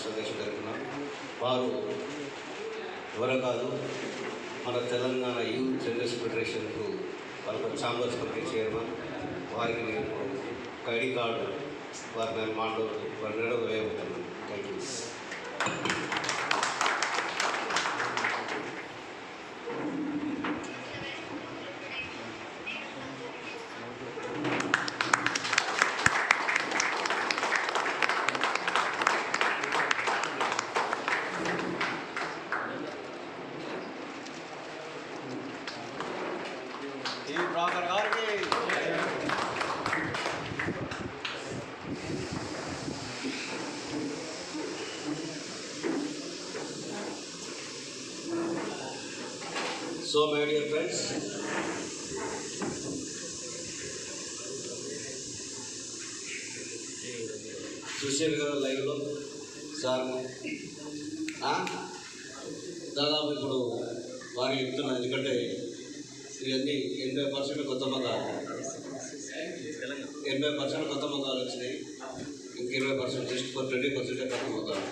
సందేశం జరుగుతున్నారు. వారు ఎవరో కాదు, మన తెలంగాణ యూత్ జర్నలిస్ట్ ఫెడరేషన్కు వాళ్ళ ఛాంబర్స్ కమిటీ చైర్మన్. వారికి నేను ఐడి కార్డు వారిని వారి నెల వేయబోతున్నాను. Thank you. So my dear friends, చూసారు కదా లైవ్లో సార్ దాదాపు ఇప్పుడు వారు చెప్తున్నారు. ఎందుకంటే ఇవన్నీ 80% కొత్త మతాలు, 80% కొత్త మతాలు వచ్చినాయి. ఇంక 20% జస్ట్ 20% కొత్త మతాలు.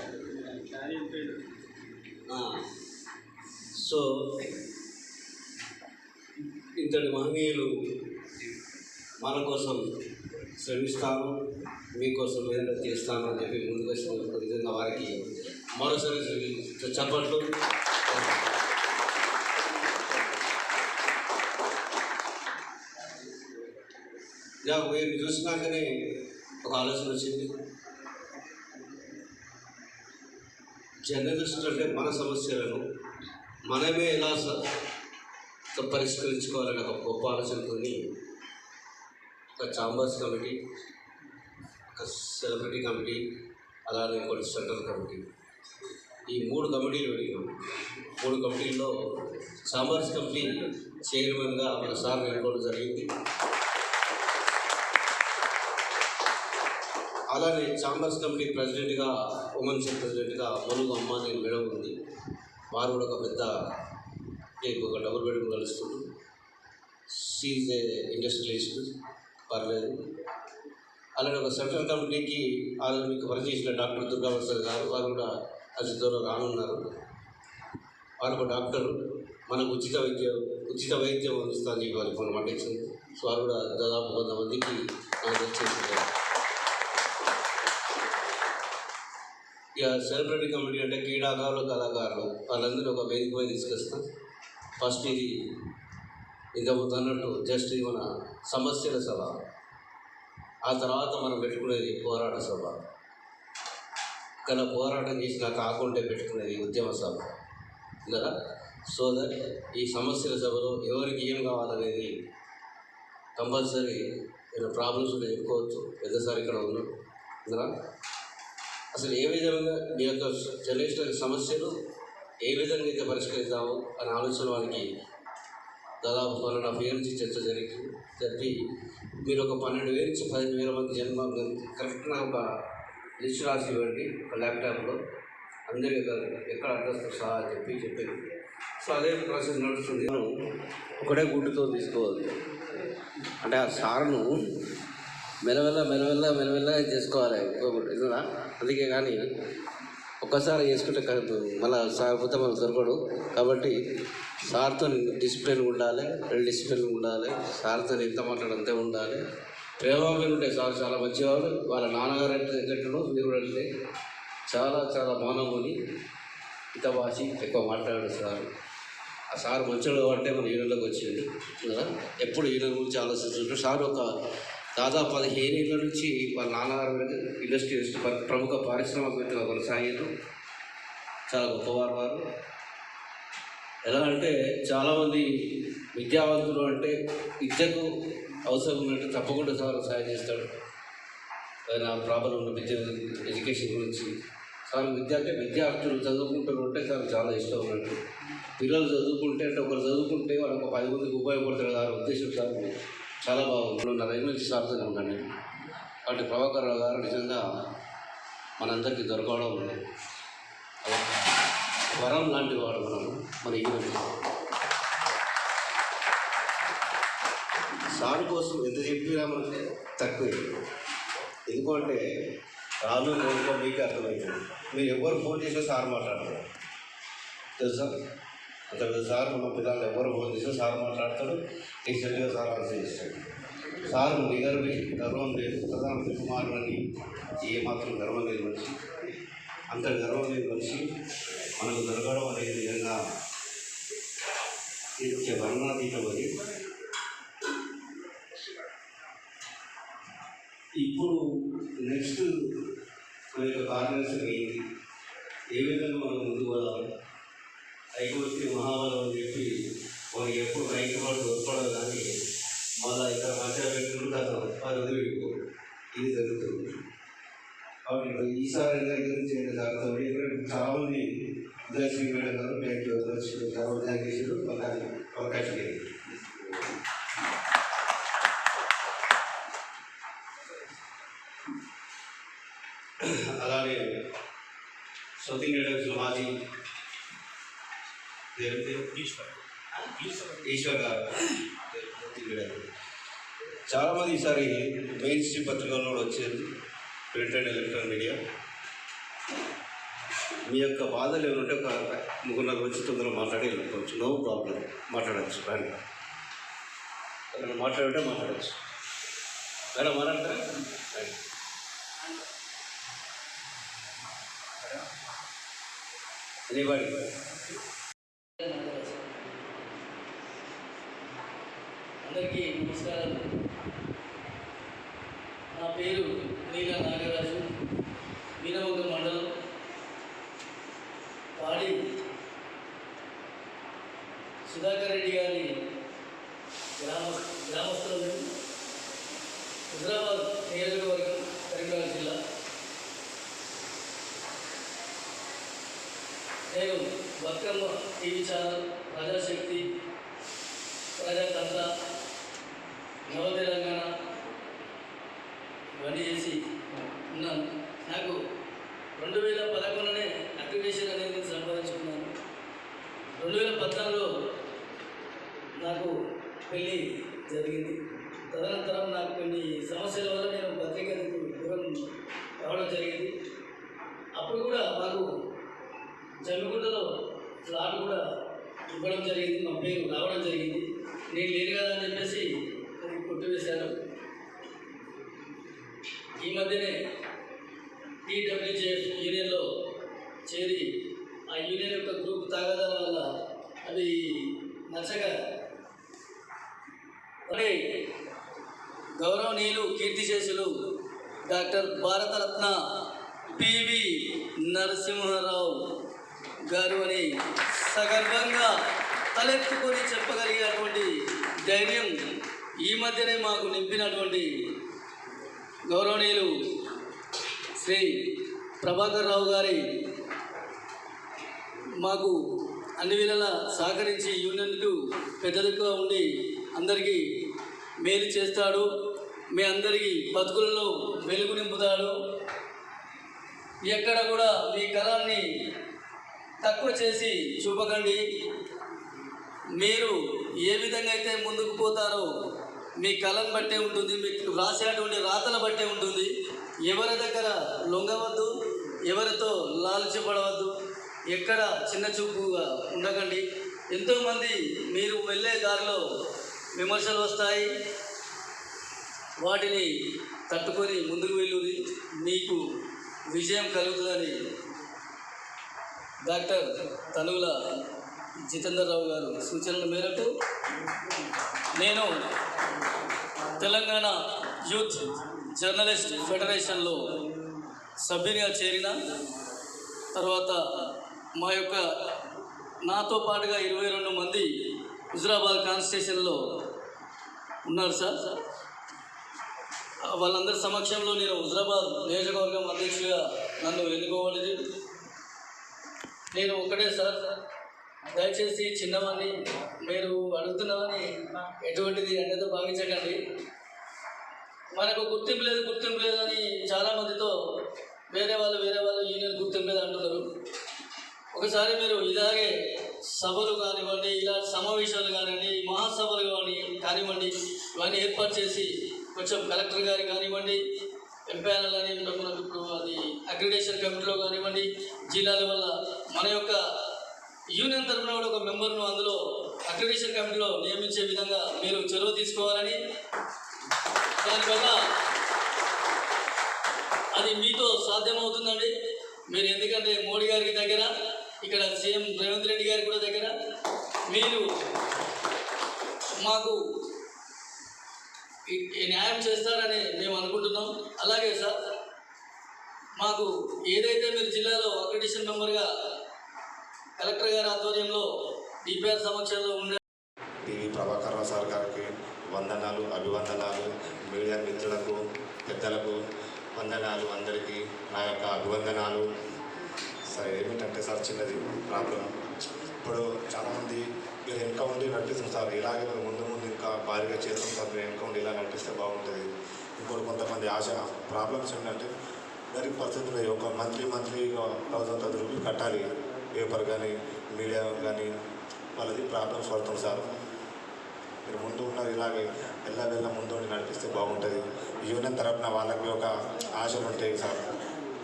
సో ఇంతటి మహనీయులు మన కోసం శ్రమిస్తాను, మీకోసం ఏదైనా చేస్తాను అని చెప్పి ముందుకు వచ్చిన విధంగా వారికి మరోసారి చప్పట్లు. వీరిని చూసినాకనే ఒక ఆలోచన వచ్చింది. జర్నలిస్ట్ అంటే మన సమస్యలను మనమే ఎలా పరిష్కరించుకోవాలని ఒక గొప్ప ఆలోచనతో ఒక ఛాంబర్స్ కమిటీ, ఒక సెలబ్రిటీ కమిటీ, అలానే ఇంకోటి సెంట్రల్ కమిటీ, ఈ 3 కమిటీలు పెట్టినాం. 3 కమిటీల్లో ఛాంబర్స్ కమిటీ చైర్మన్గా మన సార్ ఎన్నుకోవడం జరిగింది. అలానే ఛాంబర్స్ కమిటీ ప్రెసిడెంట్గా, ఉమెన్స్ ప్రెసిడెంట్గా ములుగు అమ్మాని మేడం ఉంది. వారు కూడా ఒక పెద్ద ఒక డబుల్ బెడ్రూమ్ కలుస్తుంది. షీఈ్ ఏ ఇండస్ట్రియలిస్ట్, పర్లేదు. అలానే ఒక సెంట్రల్ కమిటీకి ఆల్రెడీ మీకు పరిచయించిన డాక్టర్ దుర్గాప్రసాద్ గారు, వారు కూడా అతి త్వరలో రానున్నారు. వారు ఒక డాక్టరు, మనకు ఉచిత వైద్యం అందిస్తాను చెప్పి వారికి మనం అందించింది. సో వారు కూడా దాదాపు 100 మందికి నాకు వచ్చేసింది. ఇక సెలబ్రిటీ కమిటీ అంటే క్రీడాకారులు, కళాకారులు, వాళ్ళందరూ ఒక వేదికపై తీసుకొస్తాం. ఫస్ట్ ఇది ఇంతకుముందు అన్నట్టు జస్ట్ ఇది మన సమస్యల సభ. ఆ తర్వాత మనం పెట్టుకునేది పోరాట సభ. కానీ పోరాటం చేసినా కాకుండా పెట్టుకునేది ఉద్యమ సభ కదా. సో దట్ ఈ సమస్యల సభలో ఎవరికి ఏం కావాలనేది కంపల్సరీ ప్రాబ్లమ్స్ ఉంటే చెప్పుకోవచ్చు. పెద్దసారి ఇక్కడ ఉన్నాం కదా. అసలు ఏ విధంగా మీ యొక్క జర్నలిస్ట్ సమస్యలు ఏ విధంగా అయితే పరిష్కరిస్తామో అనే ఆలోచన వాళ్ళకి దాదాపు 1.5 years నుంచి చర్చ జరిపి మీరు ఒక 12,000 నుంచి 15,000 మంది జన్మ కరెక్ట్గా ఒక లిస్ట్ రాసి ఇవ్వండి ఒక ల్యాప్టాప్లో, అందరి ఎక్కడ అడ్రస్ సహా చెప్పేది. సో అదే ప్రాసెస్ నడుస్తుంది. మనం ఒకటే గుడ్డుతో తీసుకోవాలి అంటే ఆ సార్ను మెల్లమెల్లగా చేసుకోవాలి ఇదా. అందుకే కానీ ఒక్కసారి చేసుకుంటే మళ్ళీ సార్ పోతే మనం దొరకడు. కాబట్టి సార్తో డిసిప్లిన్ ఉండాలి, డిసిప్లిన్ ఉండాలి. సార్తో ఎంత మాట్లాడు అంతే ఉండాలి. ప్రేమాభిమానులు ఉంటాయి. సార్ చాలా మంచివాడు. వాళ్ళ నాన్నగారు ఎక్కడో మీరు కూడా అంటే చాలా మానవుని హితభాషి, ఎక్కువ మాట్లాడాడు సార్. ఆ సార్ మంచివాడు అంటే మన యూనియన్లోకి వచ్చిండు కదా. ఎప్పుడు యూనియన్ గురించి ఆలోచిస్తుంటాడు సార్. ఒక దాదాపు 15 ఏళ్ళ నుంచి వాళ్ళ నాన్నగారు ఇండస్ట్రీ ప్రముఖ పారిశ్రామికవేత్తగా కొనసాగారు. చాలా గొప్పవారు వారు. ఎలా అంటే చాలామంది విద్యావంతులు అంటే విద్యకు అవసరం ఉన్నట్టు తప్పకుండా సార్ సహాయం చేస్తాడు. ఏదైనా ప్రాబ్లం ఉన్న ఎడ్యుకేషన్ గురించి సార్ విద్య అంటే విద్యార్థులు చదువుకుంటూ ఉంటే సార్ చాలా ఇష్టం ఉన్నట్టు. పిల్లలు చదువుకుంటే అంటే ఒకరు చదువుకుంటే వాళ్ళకి 10 మందికి ఉపయోగపడతాడు గారు ఉద్దేశం సార్ చాలా బాగుంది. నా రైలు నుంచి సార్తోనే ఉన్నాను నేను. కాబట్టి ప్రభాకర్ రావు గారు నిజంగా మనందరికీ దొరకడం వరం లాంటి వాడు మన ఈరోజు. సార్ కోసం ఎంత చెప్పినా మనకి తక్కువే. ఎందుకంటే రాను రోజులో మీకు అర్థమవుతుంది. మీరు ఎవరు ఫోన్ చేసినా సార్ మాట్లాడతారు తెలుసా? అంత పెద్ద సార్ ఉన్న పిల్లలు ఎవరు ఫోన్ చేసినా సార్ మాట్లాడతాడు, డీసెంట్గా సార్ ఆన్సర్ చేస్తాడు. సార్ నిగర్వి గర్వం లేదు, ప్రధానమంత్రి కుమారుడు అని ఏమాత్రం గర్వం లేదు మనిషి. అంత గర్వం లేదు మనిషి మనకు దొరకడం అనేది నిజంగా ఇది వర్ణాతీతం. అది ఇప్పుడు నెక్స్ట్ మన యొక్క కార్యదర్శనం ఏంటి, ఏ విధంగా మనం ముందుకు పోదాం, ఐకమత్య మహాబలం అని చెప్పి మనకి ఎప్పుడు ఐక్యపాటు దొరకడం కానీ మళ్ళీ ఇక్కడ మధ్య పెట్టుకుంటూ అది వదిలిపెట్టుకోరు. ఇది జరుగుతుంది. కాబట్టి ఈసారి అందరి గురించి జాగ్రత్త పడి చాలామంది ఉదయశ్రీ మేడం గారు బ్యాంక్ చాలా థ్యాంక్ చేశారు. అవకాశం లేదు. అలానే సౌత్ ఇండియన్ డైరెక్టర్ మాజీ ఈశ్వర్ గారు చాలామంది ఈసారి మెయిన్ స్ట్రీమ్ పత్రికల్లో కూడా వచ్చేది, ప్రింట్ అండ్ ఎలక్ట్రానిక్ మీడియా. మీ యొక్క బాధలు ఏమంటే ఒక 3-4 వచ్చి తొందరగా మాట్లాడి వెళ్ళిపోవచ్చు. నో ప్రాబ్లం, మాట్లాడచ్చు. రండి, మాట్లాడితే మాట్లాడచ్చు. మేడం మాట్లాడతారా? రండి. ఎనీబడి అందరికీ నమస్కారాలు. నా పేరు నీల నాగరాజు, వీరవంగ మండలం పాడి సుధాకర్ రెడ్డి గారి గ్రామస్తులను, హైదరాబాద్ నియోజకవర్గం, కరీంనగర్ జిల్లా. నేను బతుకమ్మ టీవీ ఛానల్, ప్రజాశక్తి, ప్రజాతంత్ర, నవ తెలంగాణ ఇవన్నీ చేసి ఉన్నాను. నాకు 2011లోనే అక్రిడేషన్ అనేది నేను సంపాదించుకున్నాను. 2014లో నాకు పెళ్ళి జరిగింది. తదనంతరం నాకు కొన్ని సమస్యల వల్ల నేను పత్రికలకు దూరం రావడం జరిగింది. అప్పుడు కూడా మాకు జమ్మిగుంటలో ఫ్లాట్ కూడా ఇవ్వడం జరిగింది, మా పేరు రావడం జరిగింది. నేను లేను కదా అని చెప్పేసి అది కొట్టివేశాను. ఈ మధ్యనే TWJF యూనియన్లో చేరి ఆ యూనియన్ యొక్క గ్రూప్ తాగదాల వల్ల అది నచ్చగా అంటే గౌరవనీయులు కీర్తిశేషులు డాక్టర్ భారతరత్న PV నరసింహారావు గారు అని సగర్వంగా తలెత్తుకొని చెప్పగలిగినటువంటి ధైర్యం ఈ మధ్యనే మాకు నింపినటువంటి గౌరవనీయులు శ్రీ ప్రభాకర్ రావు గారి మాకు అన్ని వేళలా సహకరించి యూనియన్కు పెద్దదిగా ఉండి అందరికీ మేలు చేస్తాడు, మీ అందరికీ బతుకులలో వెలుగు నింపుతాడు. ఎక్కడ కూడా మీ కళాన్ని తక్కువ చేసి చూపకండి. మీరు ఏ విధంగా అయితే ముందుకు పోతారో మీ కళను బట్టే ఉంటుంది, మీకు రాసేటువంటి రాతల బట్టే ఉంటుంది. ఎవరి దగ్గర లొంగవద్దు, ఎవరితో లాల్చిపడవద్దు, ఎక్కడ చిన్న చూపుగా ఉండకండి. ఎంతోమంది మీరు వెళ్ళే దారిలో విమర్శలు వస్తాయి, వాటిని తట్టుకొని ముందుకు వెళ్ళుది, మీకు విజయం కలుగుతుందని డాక్టర్ తనువుల జితేందర్ రావు గారు సూచనల మేరకు నేను తెలంగాణ యూత్ జర్నలిస్ట్ ఫెడరేషన్లో సభ్యునిగా చేరిన తర్వాత మా యొక్క నాతో పాటుగా 22 మంది హుజరాబాద్ కాన్స్టిట్యూషన్లో ఉన్నారు సార్. వాళ్ళందరి సమక్షంలో నేను హుజరాబాద్ నియోజకవర్గం అధ్యక్షుడిగా నన్ను ఎన్నుకోవాలి. నేను ఒకటే సార్, దయచేసి చిన్నవాడిని మీరు అడుగుతున్నామని ఎటువంటిది అనేది భావించకండి. మనకు గుర్తింపు లేదు అని చాలామందితో వేరే వాళ్ళు యూనియన్ గుర్తింపు లేదు అంటున్నారు. ఒకసారి మీరు ఇలాగే సభలు కానివ్వండి, ఇలాంటి సమావేశాలు కానివ్వండి, మహాసభలు కానివ్వండి, ఇవన్నీ ఏర్పాటు చేసి కొంచెం కలెక్టర్ గారికి కానివ్వండి, ఎంపైనల్ అని మనకు ఇప్పుడు అది అక్రిడేషన్ కమిటీలో కానివ్వండి, జిల్లా లెవెల్ మన యొక్క యూనియన్ తరఫున కూడా ఒక మెంబర్ను అందులో అక్రిడేషన్ కమిటీలో నియమించే విధంగా మీరు చొరవ తీసుకోవాలని, దానివల్ల అది మీతో సాధ్యమవుతుందండి. మీరు ఎందుకంటే మోడీ గారికి దగ్గర, ఇక్కడ సీఎం రేవంత్ రెడ్డి గారికి కూడా దగ్గర, మీరు మాకు ఈ న్యాయం చేస్తారని మేము అనుకుంటున్నాం. అలాగే సార్, మాకు ఏదైతే మీరు జిల్లాలో అక్రిడిషన్ మెంబర్గా కలెక్టర్ గారి ఆధ్వర్యంలో డిపిఆర్ సమక్షంలో ఉండే టీవీ ప్రభాకర్ రావు సార్ గారికి వందనాలు, అభివందనాలు. మీడియా మిత్రులకు, పెద్దలకు వందనాలు. అందరికీ నా యొక్క అభివందనాలు. సార్ ఏమిటంటే సార్ చిన్నది ప్రాబ్లం. ఇప్పుడు చాలామంది మీరు వెనక ఉండి నడిపిస్తుంది సార్, ఇలాగే మీరు ముందు ముందు ఇంకా భారీగా చేస్తాం సార్, మీరు వెనక ఉండి ఇలా నడిపిస్తే బాగుంటుంది. ఇంకోటి కొంతమంది ఆశ ప్రాబ్లమ్స్ ఏంటంటే గరీబ్ పరిస్థితుల్లో ఒక మంత్లీ 1000 రూపీలు కట్టాలి. పేపర్ కానీ మీడియా కానీ వాళ్ళది ప్రాబ్లమ్స్ పడుతుంది సార్. మీరు ముందు ఉన్నారు, ఇలాగే వెళ్ళ ముందు ఉండి నడిపిస్తే బాగుంటుంది. యూనియన్ తరపున వాళ్ళకి ఒక ఆశలు ఉంటాయి సార్,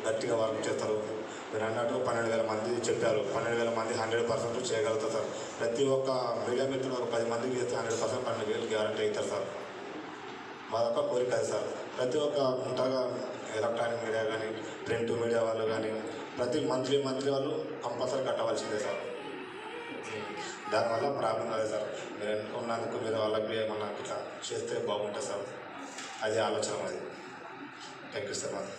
గట్టిగా వర్క్ చేస్తారు. మీరు అన్నట్టు 12,000 మంది చెప్పారు. 12,000 మంది 100% చేయగలుగుతారు సార్. ప్రతి ఒక్క మీడియా మిత్రులు ఒక 10 మందికి చేస్తే 100% 12,000 గ్యారంటీ అవుతారు సార్. మాదొక కోరిక అది సార్. ప్రతి ఒక్క ఉంటాగా ఎలక్ట్రానిక్ మీడియా కానీ, ప్రింట్ మీడియా వాళ్ళు కానీ ప్రతి మంత్లీ వాళ్ళు కంపల్సరీ కట్టవలసిందే సార్. దానివల్ల ప్రాబ్లం కాదు సార్. మీరు ఎన్నుకున్నందుకు మీరు వాళ్ళకి ఏమన్నా ఇట్లా చేస్తే బాగుంటుంది సార్. అది ఆలోచన అది. Thank you sir.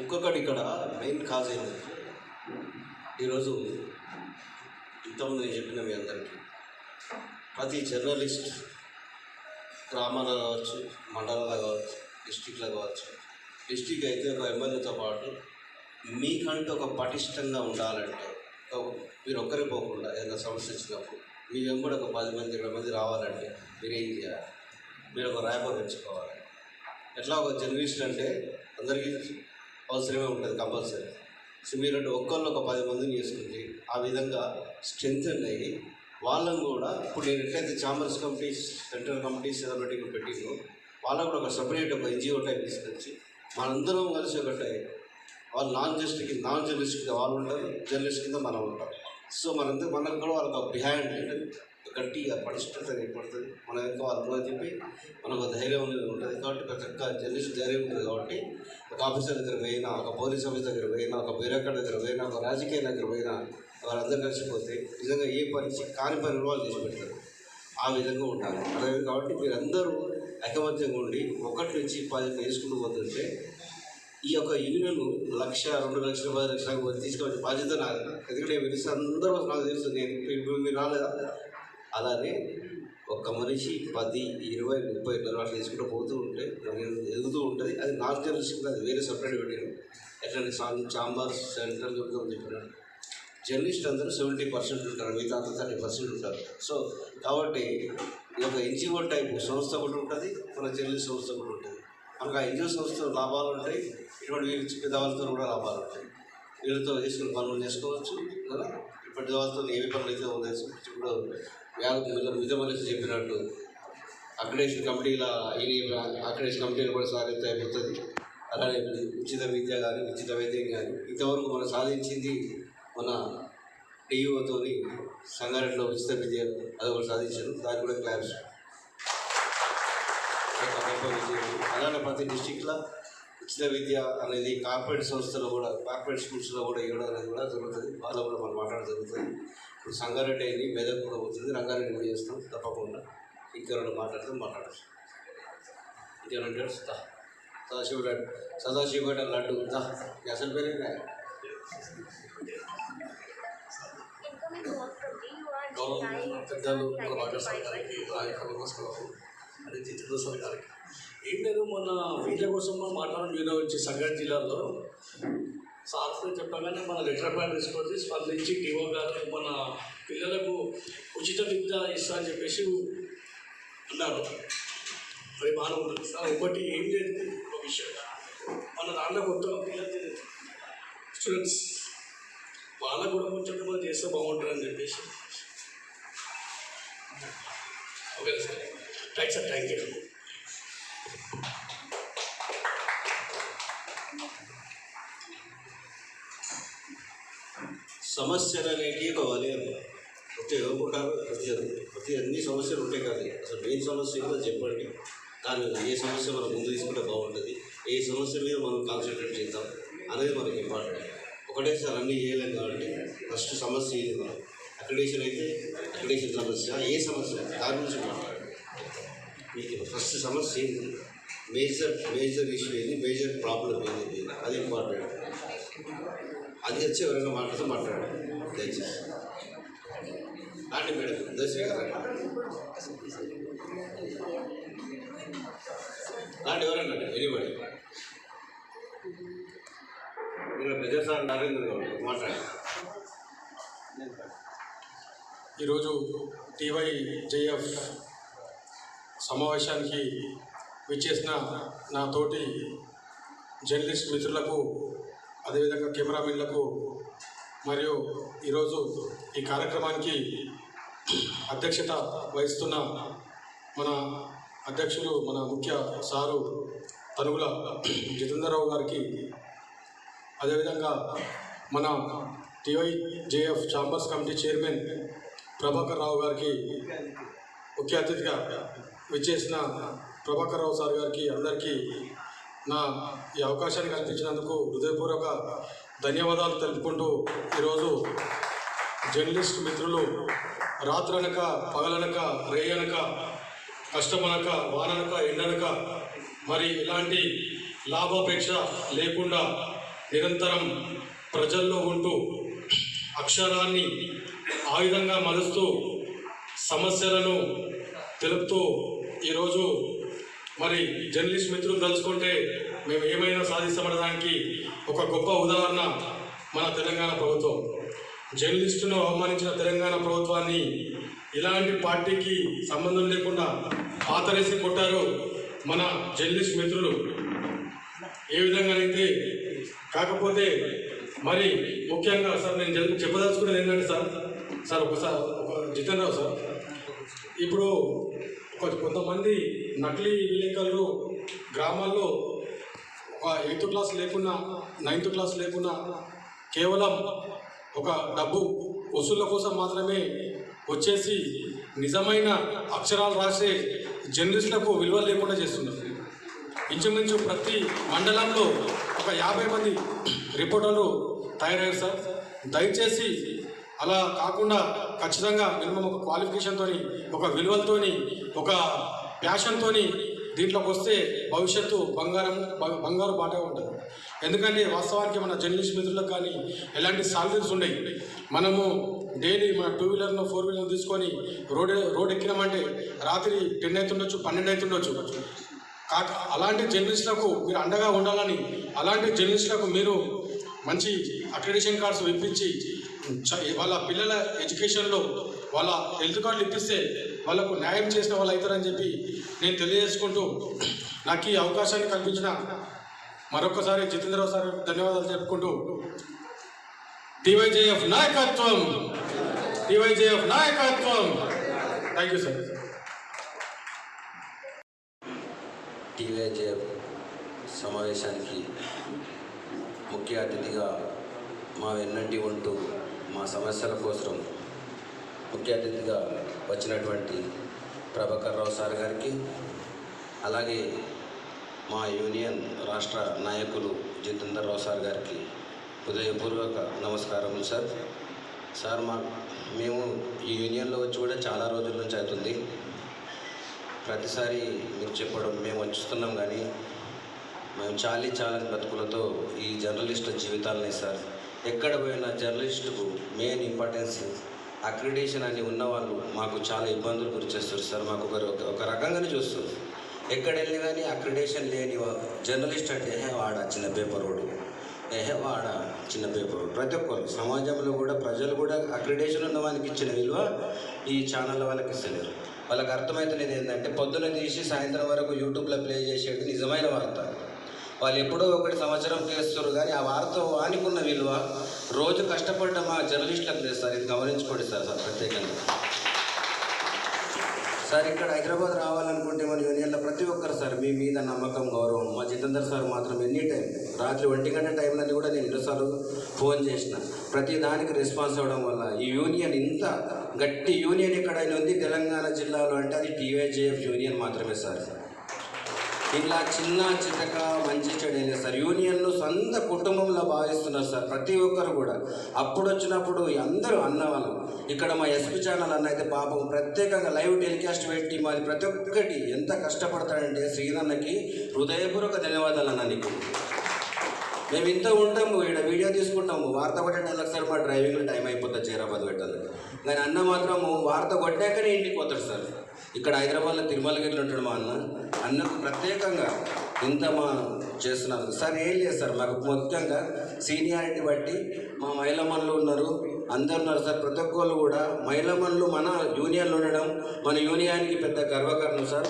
ఇంకొకటి ఇక్కడ మెయిన్ కాజ్ ఏంటంటే ఈరోజు ఇంతకుముందు నేను చెప్పిన మీ అందరికీ ప్రతి జర్నలిస్ట్ గ్రామాల్లో కావచ్చు, మండలాల్లో కావచ్చు, డిస్టిక్లో కావచ్చు, డిస్టిక్ అయితే ఒక ఎమ్మెల్యేతో పాటు మీకంటే ఒక పటిష్టంగా ఉండాలంటే మీరు ఒక్కరే పోకుండా ఏదైనా సమస్య వచ్చినప్పుడు మీ వెంబడి ఒక 10 మంది 20 మంది రావాలంటే మీరు ఏం చేయాలి? మీరు ఒక ర్యాపర్ పెంచుకోవాలి. ఎట్లా ఒక జర్నలిస్ట్ అంటే అందరికీ అవసరమే ఉంటుంది కంపల్సరీ. సో మీరంటే ఒక్కళ్ళు ఒక 10 మందిని చేసుకుంటే ఆ విధంగా స్ట్రెంత్ అయ్యి వాళ్ళని కూడా ఇప్పుడు నేను ఎట్లయితే ఛాంబర్స్ కమిటీస్, సెంట్రల్ కమిటీస్ ఏదైనా పెట్టిందో వాళ్ళకు కూడా ఒక సపరేట్ ఒక ఎన్జిఓ టైప్ తీసుకొచ్చి మనందరం కలిసి ఒకటే, వాళ్ళు నాన్ జర్నలిస్ట్ కింద వాళ్ళు ఉంటారు, జర్నలిస్ట్ కింద మనం ఉంటాం. సో మనకు కూడా వాళ్ళకి బిహైండ్ గట్టిగా పటిష్టత ఏర్పడుతుంది. మన యొక్క వాళ్ళు అని చెప్పి మనకు ధైర్యం అనేది ఉంటుంది. కాబట్టి ప్రతి ఒక్క జర్నలిస్ట్ ధైర్యం ఉంటుంది. కాబట్టి ఒక ఆఫీసర్ దగ్గర పోయినా, ఒక పోలీస్ ఆఫీసర్ దగ్గర పోయినా, ఒక బ్యూరోక్రాట్ దగ్గర పోయినా, ఒక రాజకీయ దగ్గర పోయినా వాళ్ళందరూ కలిసిపోతే నిజంగా ఏ కాని పని వాళ్ళు చేసి పెడతారు. ఆ విధంగా ఉండాలి. అదే కాబట్టి మీరందరూ ఐకమత్యంగా ఉండి 1 నుంచి 10 వేసుకుంటూ పోతుంటే ఈ యొక్క యూనియన్ 1,00,000, 2 లక్షలు, 10 లక్షలకు తీసుకొచ్చే బాధ్యత నాది. ఎందుకంటే పిలిస్తే అందరూ నాకు తెలుసు, నేను మీరు రాలేదా? అలానే ఒక్క మనిషి 10, 20, 30 అట్లా తీసుకుంటూ పోతూ ఉంటే ఎదుగుతూ ఉంటుంది. అది నాన్ జర్నలిస్ట్, అది వేరే సపరేట్ పెట్టాను. ఎట్లా ఛాంబర్స్, సెంట్రల్ చెప్పినాను. జర్నలిస్ట్ అందరూ 70% ఉంటారు, మిగతా 30% ఉంటారు. సో కాబట్టి ఈ యొక్క ఎన్జిఓ టైప్ సంస్థ కూడా ఉంటుంది, మన జర్నలిస్ట్ సంస్థ కూడా ఉంటుంది. మనకు ఆ ఎన్జిఓ సంస్థ లాభాలు ఉంటాయి, ఇటువంటి వీళ్ళు పెద్దవాళ్ళతో కూడా లాభాలు ఉంటాయి. వీళ్ళతో చేసుకుని పనులు చేసుకోవచ్చు కదా. ఇప్పటి వాళ్ళతో ఏవి పనులు అయితే ఉండేసి ఇప్పుడు మిదమలేసి చెప్పినట్టు అక్రిడేషన్ కమిటీల అక్రిడేషన్ కమిటీలు కూడా సాధిస్తే అయిపోతుంది. అలానే ఉచిత విద్య కానీ, ఉచిత వైద్యం కానీ ఇంతవరకు మనం సాధించింది మన టీయూతో సంగారెడ్డిలో ఉచిత విద్య అది కూడా సాధించారు. దానికి కూడా క్లాప్స్. అలానే ప్రతి డిస్టిక్లో ఉచిత విద్య అనేది కార్పొరేట్ సంస్థలో కూడా, కార్పొరేట్ స్కూల్స్లో కూడా ఇవ్వడం అనేది కూడా జరుగుతుంది. వాళ్ళు కూడా మనం మాట్లాడడం జరుగుతుంది. ఇప్పుడు సంగారెడ్డి అయింది, మెదక్ కూడా అవుతుంది, రంగారెడ్డి కూడా చేస్తాం తప్పకుండా. ఇంకెవరైనా మాట్లాడచ్చు. ఇంకేమంటే సదాశివపేట లడ్డు అసలు పేరే పెద్దలు వాటర్ సార్ గారికి, అది చిత్రసార్ గారికి ఏం లేదు. మొన్న విద్య కోసం మనం మాట్లాడడం వచ్చి సంగారెడ్డి జిల్లాలో సార్తో చెప్పగానే మన లెటర్ ప్యాడ్ తీసుకొచ్చి స్పందించి టీఓ గారు మన పిల్లలకు ఉచిత విద్య ఇస్తా అని చెప్పేసి అన్నారు. అది బాగా ఉంటుంది సార్. ఒకటి ఏం లేదు, ఒక విషయం మన దాంట్లో కొత్తగా పిల్లలు స్టూడెంట్స్ వాళ్ళకు కూడా కొంచెం చేస్తే బాగుంటుందని చెప్పేసి okay sir, right sir, thank you. సమస్యలు అనేవి కావాలి ప్రతి ఒక్కరు ప్రతి అన్ని సమస్యలు ఉంటాయి కాదు. అసలు మెయిన్ సమస్య కూడా చెప్పండి, దాని ఏ సమస్య మనం ముందు తీసుకుంటే బాగుంటుంది, ఏ సమస్య మీద మనం కాన్సన్ట్రేట్ చేద్దాం అనేది మనకి ఇంపార్టెంట్. ఒకటేసారి అన్నీ చేయలేం కాబట్టి ఫస్ట్ సమస్య ఇది. మనం అక్రిడేషన్ అయితే అక్రిడేషన్ సమస్య, ఏ సమస్య దాని గురించి మాట్లాడాలి. మీకు ఫస్ట్ సమస్య ఏంటి, మేజర్ ఇష్యూ ఏంది, మేజర్ ప్రాబ్లం ఏంటి, అది ఇంపార్టెంట్. అది వచ్చి ఎవరైనా మాట్లాడాలి దయచేసి. రాండి మేడం, దయచేసి రాండి, ఎవరన్నా ఎనిబడి ఇక్కడ పెద్ద సార్ నరేంద్ర గౌడ్ మాట్లాడాలి. ఈరోజు టీవైజేఎఫ్ సమావేశానికి విచ్చేసిన నా తోటి జర్నలిస్ట్ మిత్రులకు, అదేవిధంగా కెమెరామెన్లకు, మరియు ఈరోజు ఈ కార్యక్రమానికి అధ్యక్షత వహిస్తున్న మన అధ్యక్షులు, మన ముఖ్య సారు తనుగుల జితేందర్రావు గారికి, అదేవిధంగా మన TYJF chambers committee chairman Prabhakar Rao గారికి, ముఖ్య అతిథిగా విచ్చేసిన ప్రభాకర్ రావు సార్ గారికి, అందరికీ ఈ అవకాశాన్ని కల్పించినందుకు హృదయపూర్వక ధన్యవాదాలు తెలుపుకుంటూ, ఈరోజు జర్నలిస్ట్ మిత్రులు రాత్రనక పగలనక రేయనక కష్టమనక వాననక ఎండనక మరి ఇలాంటి లాభాపేక్ష లేకుండా నిరంతరం ప్రజల్లో ఉంటూ అక్షరాన్ని ఆయుధంగా మలుస్తూ సమస్యలను తెలుపుతూ ఈరోజు మరి జర్నలిస్ట్ మిత్రులు తలుచుకుంటే మేము ఏమైనా సాధిస్తామనడానికి ఒక గొప్ప ఉదాహరణ మన తెలంగాణ ప్రభుత్వం. జర్నలిస్టును అవమానించిన తెలంగాణ ప్రభుత్వాన్ని ఇలాంటి పార్టీకి సంబంధం లేకుండా పాతరేసి కొట్టారు మన జర్నలిస్ట్ మిత్రులు. ఏ విధంగానైతే కాకపోతే మరి ముఖ్యంగా సార్ నేను చెప్పదలుచుకునేది ఏంటంటే సార్ ఒక జితేంద్రరావు సార్, ఇప్పుడు కొంతమంది నకిలీ విలేకరులు గ్రామాల్లో ఒక 8th క్లాస్ లేకున్నా 9th క్లాస్ లేకున్నా కేవలం ఒక డబ్బు వసూళ్ళ కోసం మాత్రమే వచ్చేసి నిజమైన అక్షరాలు రాసే జర్నలిస్టులకు విలువ లేకుండా చేస్తున్నారు. ఇంచుమించు ప్రతి మండలంలో ఒక 50 మంది రిపోర్టర్లు తయారయ్యారు సార్. దయచేసి అలా కాకుండా ఖచ్చితంగా మినిమం ఒక క్వాలిఫికేషన్తో, ఒక విలువలతోని, ఒక ప్యాషన్తోని దీంట్లోకి వస్తే భవిష్యత్తు బంగారు బాట ఉంటుంది. ఎందుకంటే వాస్తవానికి మన జర్నలిస్ట్ మిత్రులకు కానీ ఎలాంటి సాలరీస్ ఉన్నాయి. మనము డైలీ మన 2 వీలర్ను 4 వీలర్ను తీసుకొని రోడ్ ఎక్కినామంటే రాత్రి 10 అవుతుండొచ్చు, 12 అవుతుండొచ్చు. అలాంటి జర్నలిస్టులకు మీరు అండగా ఉండాలని, అలాంటి జర్నలిస్టులకు మీరు మంచి అక్రిడిటేషన్ కార్డ్స్ ఇప్పించి వాళ్ళ పిల్లల ఎడ్యుకేషన్లో వాళ్ళ హెల్త్ కార్డులు ఇప్పిస్తే వాళ్ళకు న్యాయం చేసిన వాళ్ళు అవుతారని చెప్పి నేను తెలియజేసుకుంటూ, నాకు ఈ అవకాశాన్ని కల్పించిన మరొకసారి జితేంద్రరావు సార్ ధన్యవాదాలు చెప్పుకుంటూ, టీవైజేఎఫ్ నాయకత్వం, టీవైజేఎఫ్ నాయకత్వం. Thank you sir. టీవైజేఎఫ్ సమావేశానికి ముఖ్య అతిథిగా మా వెన్నంటి ఉంటూ మా సమస్యల కోసం ముఖ్య అతిథిగా వచ్చినటువంటి ప్రభాకర్ రావు సార్ గారికి, అలాగే మా యూనియన్ రాష్ట్ర నాయకులు జితేందర్రావు సార్ గారికి హృదయపూర్వక నమస్కారములు సార్. సార్ మేము ఈ యూనియన్లో వచ్చి కూడా చాలా రోజుల నుంచి అవుతుంది. ప్రతిసారి మీరు చెప్పడం మేము వచ్చుస్తున్నాం, కానీ మేము చాలా బతుకులతో ఈ జర్నలిస్టుల జీవితాలనే సార్. ఎక్కడ పోయినా జర్నలిస్టుకు మెయిన్ ఇంపార్టెన్స్ అక్రిడేషన్ అని ఉన్నవాళ్ళు మాకు చాలా ఇబ్బందులు గురి చేస్తారు సార్. మాకు ఒక రకంగానే చూస్తారు. ఎక్కడ వెళ్ళి కానీ అక్రిడేషన్ లేని జర్నలిస్ట్ అంటే వాడ చిన్న పేపర్ రోడ్డు, వాడ చిన్న పేపర్ రోడ్డు. ప్రతి ఒక్కరు సమాజంలో కూడా ప్రజలు కూడా అక్రిడేషన్ ఉన్న వాళ్ళకి ఇచ్చిన విలువ ఈ ఛానళ్ళ వాళ్ళకి ఇస్తలేరు. వాళ్ళకి అర్థమవుతున్నది ఏంటంటే పొద్దున తీసి సాయంత్రం వరకు యూట్యూబ్లో ప్లే చేసేది నిజమైన వార్త. వాళ్ళు ఎప్పుడో 1 సంవత్సరం చేస్తారు, కానీ ఆ వార్త వానికున్న విలువ రోజు కష్టపడ్డ మా జర్నలిస్టులకు చేస్తారు. ఇది గమనించుకోండి సార్ ప్రత్యేకంగా. సార్ ఇక్కడ హైదరాబాద్ రావాలనుకుంటే మన యూనియన్లో ప్రతి ఒక్కరు సార్ మీ మీద నమ్మకం గౌరవం. మా జితేందర్ సార్ మాత్రం ఎనీ టైం రాత్రి 1 గంట టైంలో కూడా నేను ఎన్నోసార్లు ఫోన్ చేసిన, ప్రతి దానికి రెస్పాన్స్ అవ్వడం వల్ల ఈ యూనియన్ ఇంత గట్టి యూనియన్ ఎక్కడైనా ఉంది తెలంగాణ జిల్లాలో అంటే అది టీవైజేఎఫ్ యూనియన్ మాత్రమే సార్. ఇలా చిన్న చితక మంచి చెడు సార్ యూనియన్ను సొంత కుటుంబంలో భావిస్తున్నారు సార్ ప్రతి ఒక్కరు కూడా. అప్పుడు వచ్చినప్పుడు అందరూ అన్నవాళ్ళు ఇక్కడ మా ఎస్పీ ఛానల్ అన్న అయితే పాపం ప్రత్యేకంగా లైవ్ టెలికాస్ట్ పెట్టి మరి ప్రతి ఒక్కటి ఎంత కష్టపడతాడంటే శ్రీనన్నకి హృదయపూర్వక ధన్యవాదాలు అన్న. నీకు మేము ఇంత ఉంటాము ఇక్కడ వీడియో తీసుకుంటాము, వార్త కొట్టడానికి సార్ మా డ్రైవింగ్లో టైం అయిపోతుంది చేరాబాద్ పెట్టాలి. కానీ అన్న మాత్రము వార్త కొట్టాకనే ఇంటికి పోతాడు సార్. ఇక్కడ హైదరాబాద్లో తిరుమలగిరిలో ఉంటాడు మా అన్నకు ప్రత్యేకంగా ఇంత మా చేస్తున్నారు సార్. ఏం లేదు సార్, మాకు ముఖ్యంగా సీనియారిటీ బట్టి మా మహిళా మనులు ఉన్నారు, అందరు ఉన్నారు సార్. ప్రతి ఒక్కళ్ళు కూడా మహిళా మనులు మన యూనియన్లో ఉండడం మన యూనియన్కి పెద్ద గర్వకారణం సార్.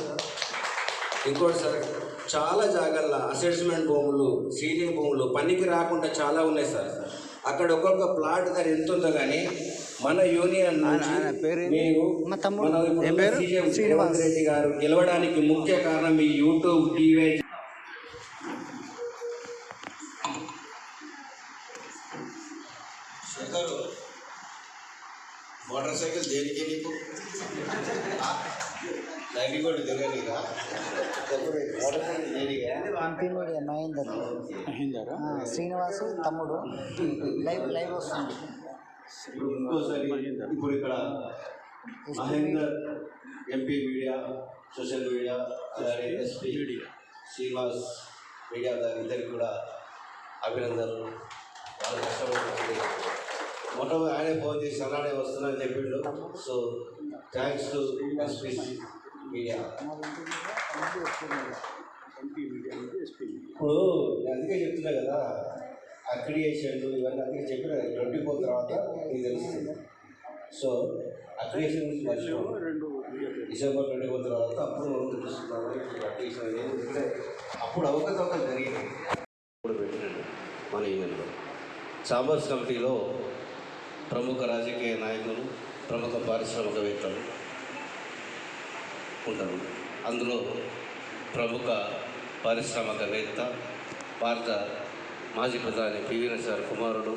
ఇంకోటి సార్, చాలా జాగాల్లో అసెస్మెంట్ భూములు, సీలింగ్ భూములు పనికి రాకుండా చాలా ఉన్నాయి సార్. అక్కడ ఒక్కొక్క ప్లాట్ ధర ఎంత ఉందో కానీ మన యూనియన్ నుంచి మీరు మన సీఎం రేవంత్ రెడ్డి గారు గెలవడానికి ముఖ్య కారణం మీ YouTube TV. Shekhar, motor cycle దేనికి నీకు? లైవ్లీహుడ్ తెలియనిగా మోటార్ సైకిల్ దేనిగా? మహేందర్ శ్రీనివాసు తమ్ముడు లైవ్ వస్తుంది. ఇంకోసారి ఇప్పుడు ఇక్కడ Mahender MP media, social media, అలాగే ఎస్పీ శ్రీనివాస్ మీడియా ఇద్దరికి కూడా అభినందనలు. వాళ్ళు కష్టపడుతుంది. మొట్టమొదటి ఆయనే ఫోన్ చేసి అలానే వస్తున్నారని చెప్పిండు. So thanks to SP media. ఇప్పుడు నేను అందుకే చెప్తున్నా కదా, అక్రియేషన్లు ఇవన్నీ అందుకే చెప్పిన 24 తర్వాత మీకు తెలుస్తుంది. సో అక్రియేషన్ గురించి మర్చిపోయింది. డిసెంబర్ 24 తర్వాత అప్పుడు తెలుస్తున్నాము అక్రియేషన్ అనేది. అప్పుడు అవకతవకలు జరిగింది. ఇప్పుడు పెట్టినాడు మన ఈవెంట్లో. ఛాంబర్స్ కమిటీలో ప్రముఖ రాజకీయ నాయకులు, ప్రముఖ పారిశ్రామికవేత్తలు ఉంటారు. అందులో ప్రముఖ పారిశ్రామికవేత్త, భారత మాజీ ప్రధాని పివి నరసింహారావు కుమారుడు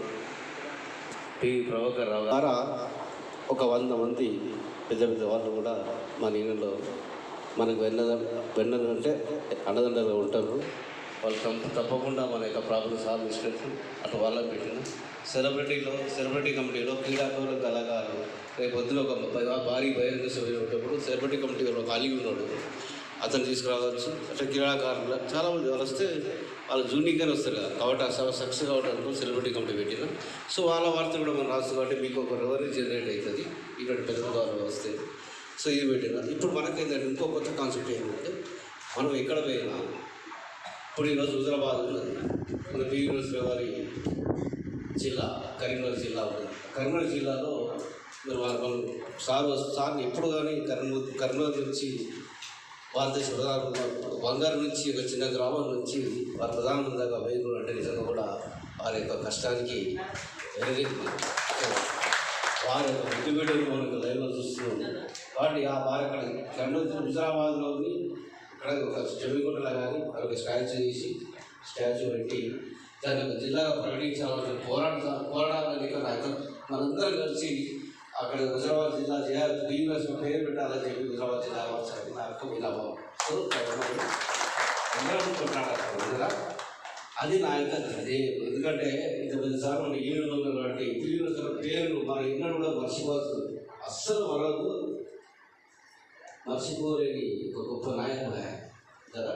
పివి ప్రభాకర్ రావు ద్వారా ఒక 100 మంది పెద్ద పెద్ద వాళ్ళు కూడా మా యూనియన్లో మనకు వెన్నదంటే అండదండగా ఉంటారు. వాళ్ళు తప్పకుండా మన యొక్క ప్రాబ్లం సాల్వ్ చేసుకెళ్తూ అటు వాళ్ళకి పెట్టిన సెలబ్రిటీ కమిటీలో క్రీడాకారులు, కళాకారులు రేపు పొద్దున ఒక భారీ బహిరంగ సభ ఉన్నప్పుడు సెలబ్రిటీ కమిటీ ఖాళీగా ఉన్నాడు, అతను తీసుకురావచ్చు. అట్లా క్రీడాకారులు చాలామంది వాళ్ళు వస్తే వాళ్ళు జూనియర్గానే వస్తారు కదా, కాబట్టి ఆ సభ సక్సెస్ కావడానికి సెలబ్రిటీ కమిటీ పెట్టిన. సో వాళ్ళ వార్త కూడా మనం రాస్తుంది కాబట్టి మీకు ఒక రెవెన్యూ జనరేట్ అవుతుంది ఇక్కడ పెద్ద ద్వారా వస్తే. సో ఇది పెట్టిన. ఇప్పుడు మనకేంటంటే ఇంకో కొత్త కాన్సెప్ట్ ఏంటంటే, మనం ఎక్కడ పోయినా ఇప్పుడు ఈరోజు హుజరాబాద్ ఉన్నది, మన పివి నరసింహారావు గారి జిల్లా కరీంనగర్ జిల్లా ఉంటుంది. కరీంనగర్ జిల్లాలో మరి వాళ్ళు సార్ని ఎప్పుడు కానీ కరీంనగర్ నుంచి భారతదేశ ప్రధాన బంగారు నుంచి ఒక చిన్న గ్రామం నుంచి వారి ప్రధానమంత్రి దాకా వేయడం అంటే నిజంగా కూడా వారి యొక్క కష్టానికి వారి యొక్క ముద్దుబిడ్డలు మనకు లైవ్లో చూస్తున్నాం. కాబట్టి వారి అక్కడ కర్నూలు హుజరాబాద్లోని ఇక్కడ ఒక చెవిగుంటలా కానీ ఒక స్టాచ్యూ చేసి స్టాచ్యూ పెట్టి దాన్ని ఒక జిల్లాగా ప్రకటించాలని పోరాడాలని మనందరం కలిసి అక్కడ హుజరాబాద్ జిల్లా చేయాలి, యూనివర్సిటీ పేరు పెట్టాలని చెప్పి హుజరాబాద్ జిల్లా నాకు విలాభం. సో అందరం కొట్లాడాలి కదా, అది నా యొక్క ధ్యేయం. ఎందుకంటే ఇంత పెద్దసార్లు మన యూనియన్లో ఉన్నటువంటి పేర్లు మన ఎన్నడూ కూడా మర్చిపోతుంది. అస్సలు మనకు మర్చిపోలేని ఒక గొప్ప నాయకుడు కదా.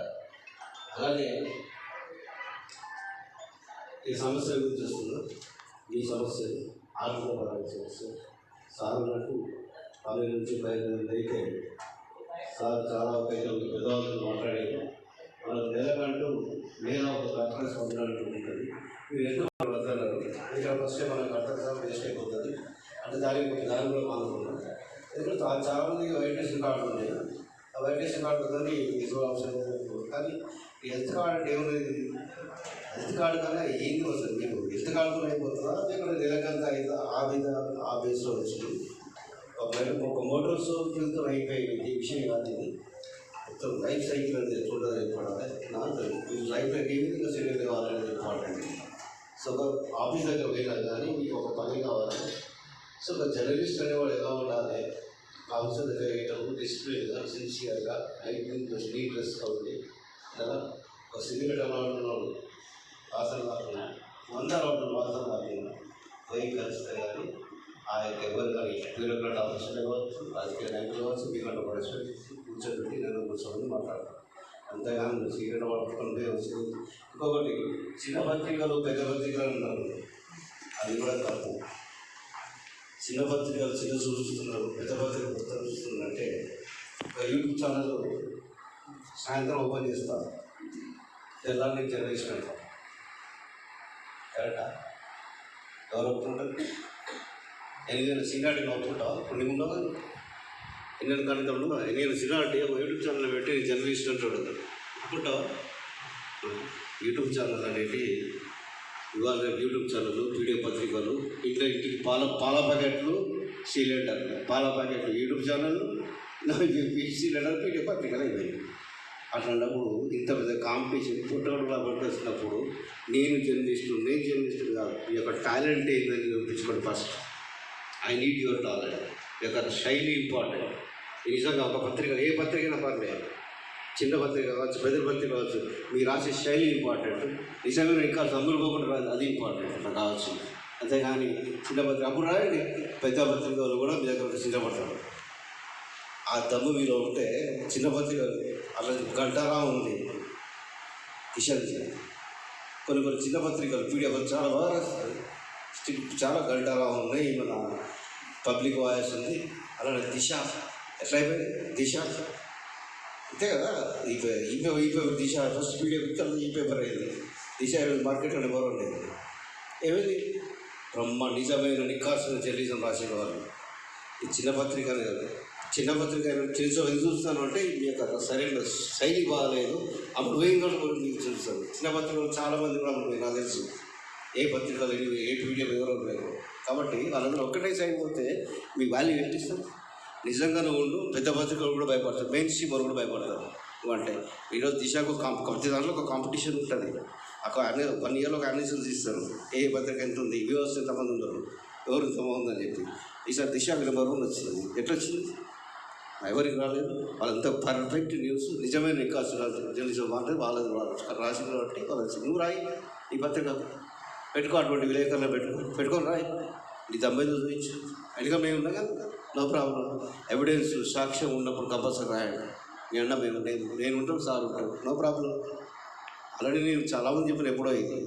అలాగే ఈ సమస్య గురించి చూస్తున్నాం. ఈ సమస్యలు ఆర్థికపరమైన సమస్య సార్ నాకు 12 నుంచి 15 అయితే సార్ చాలా పెద్దవాళ్ళు మాట్లాడారు. మనకు నెలకంటూ నేను ఒక కాన్ఫరెన్స్ పొందడానికి ఉంటుంది. మీరు ఎందుకు వద్దన్నారు ఇక్కడ ఫస్ట్ మనకు అర్థం వేస్ట్ అయిపోతుంది అంటే దాని కూడా మానుకున్నాం. ఎందుకంటే చాలామంది వైటేషన్ కార్డు ఉన్నాయి. ఆ వైటేషన్ కార్డుతోని విజువల్ ఆప్షన్ కానీ హెల్త్ కార్డు అంటే ఏమున్నది, హెల్త్ కార్డు కన్నా ఏంది వస్తుంది మీకు హెల్త్ కార్డుతో అయిపోతుందా ఇక్కడ నెలకంతా అయితే ఆ బేస్లో వచ్చింది. మేడం ఒక మోటార్ సైకిల్తో అయిపోయింది విషయం కాదు ఇది. మొత్తం లైఫ్ సైకిల్ అనేది చూడాలి చెప్పాలి నాకు ఈ లైఫ్లో ఏ విధంగా సెటిల్ కావాలనేది ఇంపార్టెంట్. సో ఒక ఆఫీస్ దగ్గర పోయినా కానీ మీకు ఒక పని కావాలి. సో ఒక జర్నలిస్ట్ అనేవాడు ఎలా ఉండాలి, ఆఫీసర్ దగ్గర వేయటం డిసిప్లిన్గా సిన్సియర్గా హైజీన్ ప్లస్ నీట్ డ్రెస్ కావాలి కదా. ఒక సిగరెట్ అలవాటు వాసన కాకుండా 100 రౌండ్లు వాసన కాకుండా పోయి కలిస్తే కానీ ఆ యొక్క ఎవరు కానీ బ్యూరోక్రాట్ ఆఫీసర్లు కావచ్చు, రాజకీయ నాయకులు కావచ్చు, మీకంటే ఒక రెస్పెక్ట్ కూర్చోబెట్టి నేను కూర్చోమని మాట్లాడతాను. అంతేగాని సిగరెట్ పట్టుకొని పోయి వచ్చింది. ఇంకొకటి చిన్న పత్రికలు పెద్ద పత్రికలు ఉన్నారు, అది కూడా తప్పు. చిన్న పత్రికలు చిన్న చూస్తున్నారు, పెద్ద పత్రికలు కొత్త చూస్తున్నారు. అంటే ఒక యూట్యూబ్ ఛానల్ సాయంత్రం ఓపెన్ చేస్తారు, తెల్లారి జర్నలిస్ట్ అంటారు. కరెక్టా? ఎవరు ఒప్పుకుంటారు? 8 సినాటి ఒప్పుకుంటావా? ఇప్పుడు నీకు ఉండవు 8 కనుకలు 8 సినాటి ఒక యూట్యూబ్ ఛానల్ పెట్టి జర్నలిస్ట్ అంటాడు, ఒప్పుకుంటావా? యూట్యూబ్ ఛానల్ అనేది ఇవాళ యూట్యూబ్ ఛానల్, వీడియో పత్రికలు, ఇంటికి పాల ప్యాకెట్లు, సిలిండర్, పాల ప్యాకెట్లు యూట్యూబ్ ఛానల్, సిలిండర్ వీడియో పత్రికలు అయిపోయింది. అట్లాంటప్పుడు ఇంత పెద్ద కాంపిటీషన్ పుట్టగొడుగులా పట్టేసినప్పుడు నేను జర్నలిస్టు కాదు, ఈ యొక్క టాలెంట్ ఏందని చూపించుకోండి. First I need your talent. ఈ యొక్క శైలి ఇంపార్టెంట్. నిజంగా ఒక పత్రిక ఏ పత్రిక అయినా పర్లేదు, చిన్న పత్రిక కావచ్చు, పెద్ద పత్రిక కావచ్చు, మీరు రాసే శైలి ఇంపార్టెంట్. నిజంగా ఇంకా తమ్ముడు పోకుండా రాదు, అది ఇంపార్టెంట్ అట్లా కావచ్చు. అంతేగాని చిన్న పత్రిక అప్పుడు రాయండి, పెద్ద పత్రికలు కూడా మీ దగ్గర చింతపడతారు. ఆ దమ్ము మీలో ఉంటే చిన్న పత్రిక అలా గంటలా ఉంది కిషన్. కొన్ని చిన్న పత్రికలు పీడిఎఫ్ చాలా బాగా రాస్తారు, చాలా గంటలా ఉన్నాయి. మన పబ్లిక్ వాయిస్ ఉంది, అలానే దిశ ఎట్లా అయిపోయింది, దిశ అంతే కదా. ఈ పేపర్ దిశ ఫస్ట్ పీడిఎఫ్ ఈ పేపర్ అయింది, దిశ మార్కెట్లో ఎవరు ఉండేది ఏమైంది. నిజమైన నికాల్సిన జర్నలిజం రాసిన వాళ్ళు. ఈ చిన్న పత్రిక అనేది చిన్న పత్రిక ఎందుకు చూస్తాను అంటే మీ యొక్క సరైన శైలి బాగాలేదు, అప్పుడు వేయం కూడా మీకు చూస్తాను. చిన్న పత్రికలు చాలామంది కూడా నాకు తెలుసు, ఏ పత్రికలు ఏ పీడిఎఫ్ ఎవరో లేరు. కాబట్టి వాళ్ళందరూ ఒక్కటే సైడ్ పోతే మీ వాల్యూ ఎట్టిస్తారు. నిజంగానే ఉండు. పెద్ద పత్రికలు కూడా భయపడతారు, మెయిన్ స్ట్రీమ్ వాళ్ళు కూడా భయపడతారు. అంటే ఈరోజు దిశకు ప్రతి దాంట్లో ఒక కాంపిటీషన్ ఉంటుంది. అక్కడ 1 ఇయర్లో ఒక అనాలిసిస్ ఇస్తారు, ఏ పత్రిక ఎంత ఉంది, వ్యూవర్స్ ఎంతమంది ఉన్నారు, ఎవరు ఎంతమంది ఉందని చెప్పి. ఈసారి దిశ నెంబర్ 1 వచ్చింది. ఎట్లా వచ్చింది? ఎవరికి రాలేదు. వాళ్ళంతా పర్ఫెక్ట్ న్యూస్, నిజమైన రికార్డ్స్ జర్నలిజం అంటే వాళ్ళది రాసిన కాబట్టి వాళ్ళు నువ్వు రాయి, ఈ పత్రిక పెట్టుకో, అటువంటి విలేకరులు పెట్టుకొని రాయి, నీ తొంభై చూపించు. అడిగా మేము ఉన్నాం కదా, నో ప్రాబ్లం. ఎవిడెన్స్ సాక్ష్యం ఉన్నప్పుడు కంపల్సరీ రాయండి. మీ అన్న నేను ఉంటాం, సార్ ఉంటాం, నో ప్రాబ్లం. ఆల్రెడీ నేను చాలామంది చెప్పిన ఎప్పుడో ఇది.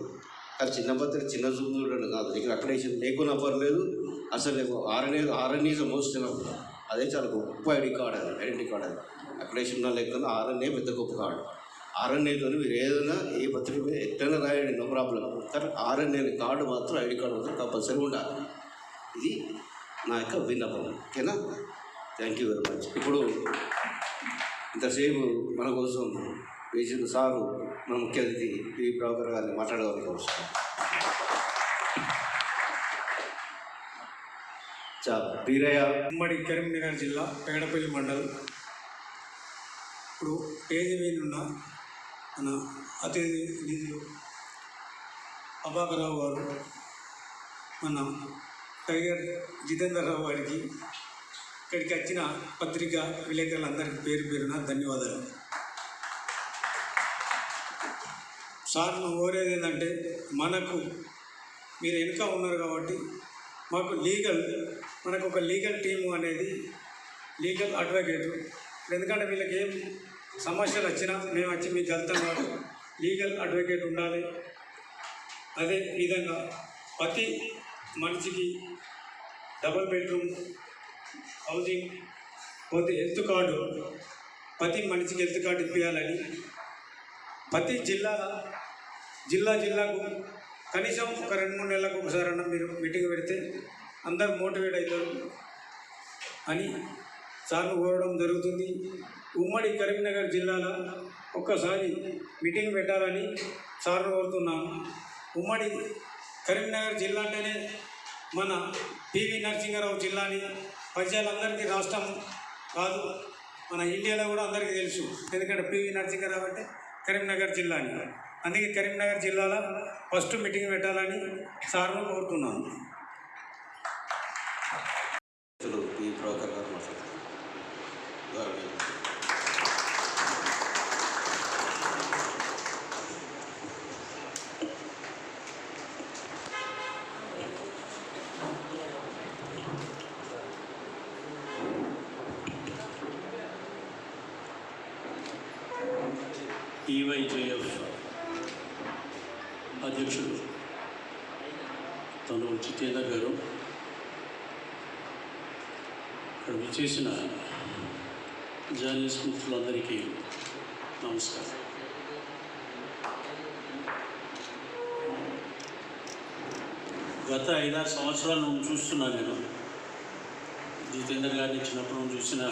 కానీ చిన్న పత్రిక చిన్న చూపు చూడడం కాదు, ఇక్కడ అక్రిడేషన్ లేకున్నా పర్లేదు. అసలు ఆర్ఎన్ఏ మోస్ట్ అదే చాలా గొప్ప ఐడెంటిటీ కార్డ్ అది. అక్రిడేషన్ లేకుండా ఆర్ఎన్ఏ పెద్ద గొప్ప కార్డు. ఆర్ఎన్ఏతో మీరు ఏదైనా ఏ పత్రిక ఎట్లయినా రాయండి, నో ప్రాబ్లం. కానీ ఆర్ఎన్ఏ కార్డు మాత్రం ఐడి కార్డు మాత్రం కంపల్సరీ ఉండాలి. ఇది నా యొక్క విన్నపం. ఓకేనా? Thank you very much. ఇప్పుడు ఇంతసేపు మన కోసం వేసిన సారు మన ముఖ్య అతిథి పివి ప్రభాకర్ గారిని మాట్లాడేవాళ్ళ కోసం వీరయ్య, ఉమ్మడి కరీంనగర్ జిల్లా పెగడపల్లి మండలం. ఇప్పుడు స్టేజ్ మీద ఉన్న మన అతిథి ప్రభాకరరావు గారు, మన టైగర్ జితేందర్ రావు గారికి, ఇక్కడికి వచ్చిన పత్రికా విలేకరులందరికీ పేరు పేరున ధన్యవాదాలు. సార్ను కోరేది ఏంటంటే, మనకు మీరు వెనుక ఉన్నారు కాబట్టి మనకు ఒక లీగల్ టీము అనేది, లీగల్ అడ్వకేటు. ఎందుకంటే వీళ్ళకి ఏం సమస్యలు వచ్చినా మేము వచ్చి మీకు వెళ్తాం కాదు, లీగల్ అడ్వకేట్ ఉండాలి. అదే విధంగా ప్రతి మనిషికి డబుల్ బెడ్రూమ్ హౌసింగ్, పోతే హెల్త్ కార్డు, ప్రతి మనిషికి హెల్త్ కార్డు ఇప్పించాలని ప్రతి జిల్లాకు కనీసం ఒక 2-3 నెలలకు ఒకసారన్నా మీరు మీటింగ్ పెడితే అందరు మోటివేట్ అవుతారు అని సార్ను కోరడం జరుగుతుంది. ఉమ్మడి కరీంనగర్ జిల్లాలో ఒక్కసారి మీటింగ్ పెట్టాలని సార్ను కోరుతున్నాను. ఉమ్మడి కరీంనగర్ జిల్లా అంటేనే మన పివి నరసింహారావు జిల్లాని పరిచయాలు అందరికీ రాష్ట్రం కాదు, మన ఇండియాలో కూడా అందరికీ తెలుసు. ఎందుకంటే పివి నరసింహారావు అంటే కరీంనగర్ జిల్లా అని. అందుకే కరీంనగర్ జిల్లాలో ఫస్ట్ మీటింగ్ పెట్టాలని సార్ను కోరుతున్నాను. పి ప్రభాకర్ గారు మాట్లాడుతున్నారు. ఈవైజేఎఫ్ అధ్యక్షుడు తను జితేందర్ గారు, ఇక్కడ విచ్చేసిన జర్నలిస్ట్ మిత్రులందరికీ నమస్కారం. గత 5-6 సంవత్సరాల నుండి చూస్తున్నాను నేను. జితేందర్ గారిని చిన్నప్పటి నుంచి చూసిన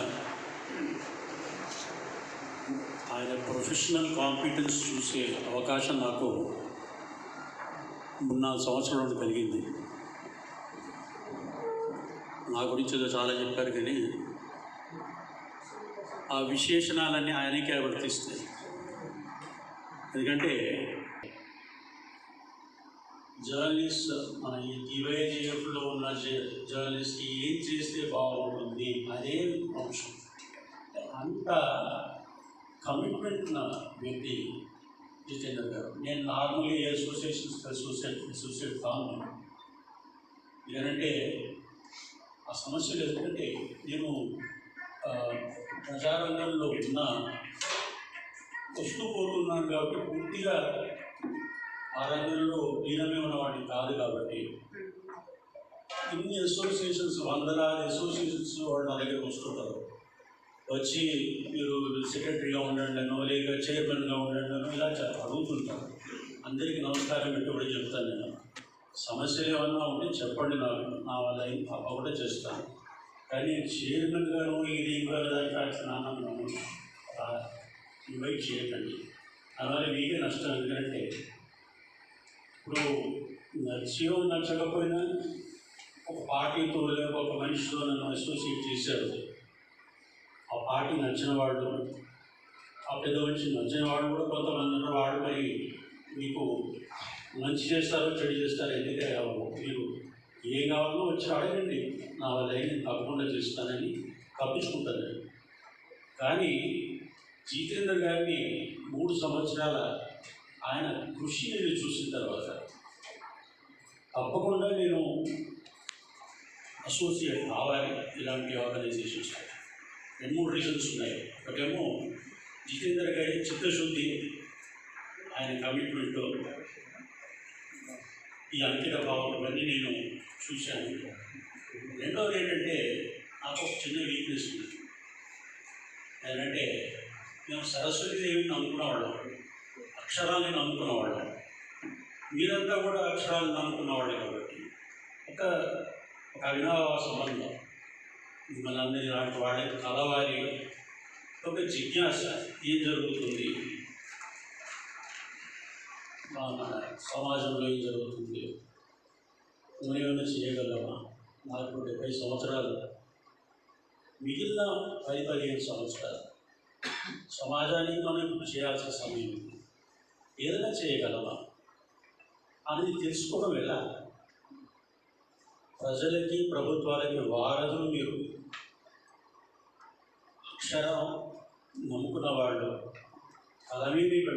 ఆయన ప్రొఫెషనల్ కాంపిటెన్స్ చూసే అవకాశం నాకు 3-4 సంవత్సరాల నుండి కలిగింది. నా గురించి ఏదో చాలా చెప్పారు, కానీ ఆ విశేషణాలన్నీ ఆయనకే వర్తిస్తాయి. ఎందుకంటే జర్నలిస్ట్, మన ఈ టీవైజేఎఫ్లో ఉన్న జర్నలిస్ట్కి ఏం చేస్తే బాగుంటుంది అదే అంశం. అంత కమిట్మెంట్ ఉన్న వ్యక్తి జితేందర్ గారు. నేను నార్మల్లీ అసోసియేట్ కాను. ఎందుకంటే ఆ సమస్యలు ఎందుకంటే నేను ప్రజారంగంలో వస్తూ పోతున్నాను కాబట్టి పూర్తిగా ఆ రంగంలో లీనమే ఉన్నవాడిని కాదు. కాబట్టి ఇన్ని అసోసియేషన్స్, వందలాది అసోసియేషన్స్ వాళ్ళు నా దగ్గరకు వస్తుంటారు. వచ్చి మీరు సెక్రటరీగా ఉండండి అనో, లేక చైర్మన్గా ఉండండి అనో ఇలా అడుగుతుంటారు. అందరికీ నమస్కారం పెట్టి కూడా చెప్తాను. నేను సమస్యలు ఏమన్నా ఉంటే చెప్పండి, నా వల్ల ఒకటే చేస్తాను. కానీ చైర్మన్గాను ఇది ఇంకా దానికి ఇన్వైట్ చేయకండి. అలాగే మీకే నష్టం. ఎందుకంటే ఇప్పుడు నచ్చకపోయినా ఒక పార్టీతో లేక ఒక మనిషితో నన్ను అసోసియేట్ చేశాడు. ఆ పార్టీ నచ్చిన వాళ్ళు, ఆ పెద్ద మనిషి నచ్చిన వాళ్ళు కూడా కొంతమంది ఉన్నారు. వాడు మరి మీకు మంచి చేస్తారో చెడు చేస్తారో ఎందుకే మీరు ఏం కావాలో వచ్చి అడగండి, నా వల్ల నేను తప్పకుండా చేస్తానని తప్పించుకుంటాను. కానీ జితేందర్ గారిని 3 సంవత్సరాల ఆయన కృషిని చూసిన తర్వాత తప్పకుండా నేను అసోసియేట్ కావాలి ఇలాంటి ఆర్గనైజేషన్స్. 2-3 రీజన్స్ ఉన్నాయి. ఒకటేమో జితేందర్ గారి చిత్తశుద్ధి, ఆయన కమిట్మెంటు, ఈ అంకిత భావం ఇవన్నీ నేను చూశాను. రెండవది ఏంటంటే నాకు ఒక చిన్న వీక్నెస్ ఉంది. ఏంటంటే మేము సరస్వతీదేవిని నమ్ముకున్నవాళ్ళం, అక్షరాన్ని నమ్ముకున్నవాళ్ళం. మీరంతా కూడా అక్షరాలను నమ్ముకున్నవాళ్ళే. కాబట్టి ఒక అవినాభావ సంబంధం మిమ్మల్ని లాంటి వాళ్ళకి కలవాలి. ఒక జిజ్ఞాస, ఏం జరుగుతుంది మన సమాజంలో, ఏం జరుగుతుంది, మనం ఏమైనా చేయగలమా. నాకు 70 సంవత్సరాలు, మిగిలిన 10-15 సంవత్సరాలు సమాజానికి మనం ఇప్పుడు చేయాల్సిన సమయం ఉంది. ఏదైనా చేయగలమా అనేది తెలుసుకోవడం ఎలా. ప్రజలకి, ప్రభుత్వాలకి వారధులు మీరు. అక్షరం నమ్ముకున్న వాళ్ళు, కలమే మీకు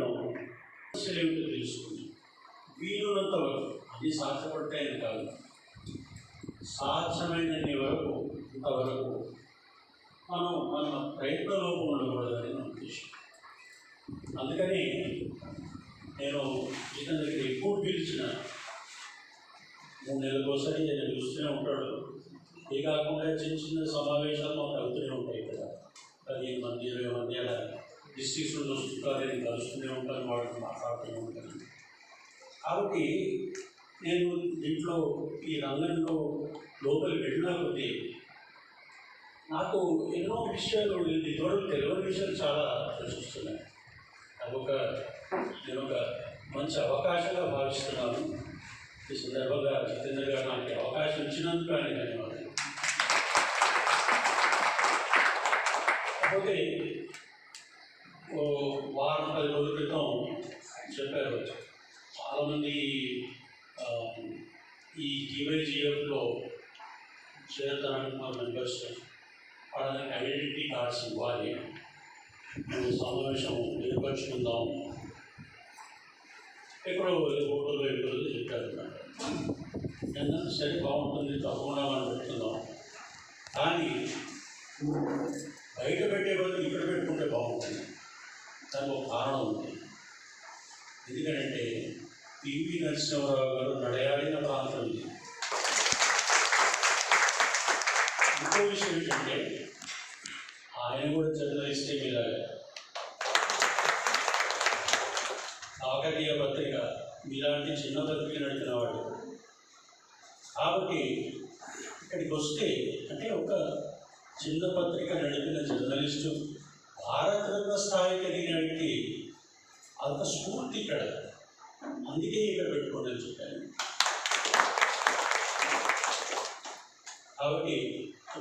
సమస్యలు ఏమిటో తెలుసుకుని వీలున్నంత వరకు, అన్ని సాధ్యపడతాయని కాదు, సాధ్యమైనన్ని వరకు ఇంతవరకు మన ప్రయత్నలోపం ఉండకూడదని నా ఉద్దేశం. అందుకని నేను జితేందర్కి ఎప్పుడు పిలిచిన 3 నెలలకోసారి నేను పిలుస్తూనే ఉంటాడు. ఏ కాకుండా చిన్న సమావేశాలు మాకు అవుతూనే ఉంటాయి కదా. 15 మంది 20 మంది అలా డిస్ట్రిక్ట్స్ నుండి వస్తుంటారు. నేను కలుస్తూనే ఉంటాను, వాళ్ళకి మాట్లాడుతూనే ఉంటాను. కాబట్టి నేను దీంట్లో ఈ రంగంలో లోపలికి వెళ్ళినా కొద్దీ నాకు ఎన్నో విషయాలు, ఇదివరకు తెలియని విషయాలు చాలా తెలుస్తున్నాయి. నేను ఒక మంచి అవకాశంగా భావిస్తున్నాను. ఈ సందర్భంగా జితేందర్ గారు నాకు అవకాశం ఇచ్చినందుకు ఆయన ధన్యవాదాలు. కాకపోతే ఓ వారం 10 రోజుల క్రితం చెప్పారు చాలామంది ఈ టీవైజీఎఫ్లో చేరడానికి మా మెంబర్స్ వాళ్ళకి ఐడెంటిటీ కార్డ్స్ ఇవ్వాలి, సమావేశం ఏర్పరచుకుందాం ఎక్కడో ఫోటోలో ఎక్కడో చెప్పారు. నేను సరే బాగుంటుంది తప్పకుండా మనం పెట్టుకుందాం, కానీ బయట పెట్టే బదులు ఇక్కడ పెట్టుకుంటే బాగుంటుంది. దానికి ఒక కారణం ఉంది. ఎందుకంటే పివి నరసింహారావు గారు నడయాడిన ప్రాంతం ఇది. ఇంకో విషయం ఏంటంటే ఆయన కూడా జర్నలిస్టే మీలాగా. కాకతీయ పత్రిక మీలాంటి చిన్న పత్రిక నడిపిన వాడు. కాబట్టి ఇక్కడికి వస్తే అంటే ఒక చిన్న పత్రిక నడిపిన జర్నలిస్టు భారతరత్న స్థాయికి ఎదిగిన వ్యక్తి, అంత స్ఫూర్తి ఇక్కడ. అందుకే ఇక్కడ పెట్టుకోండి అని చెప్పాను. కాబట్టి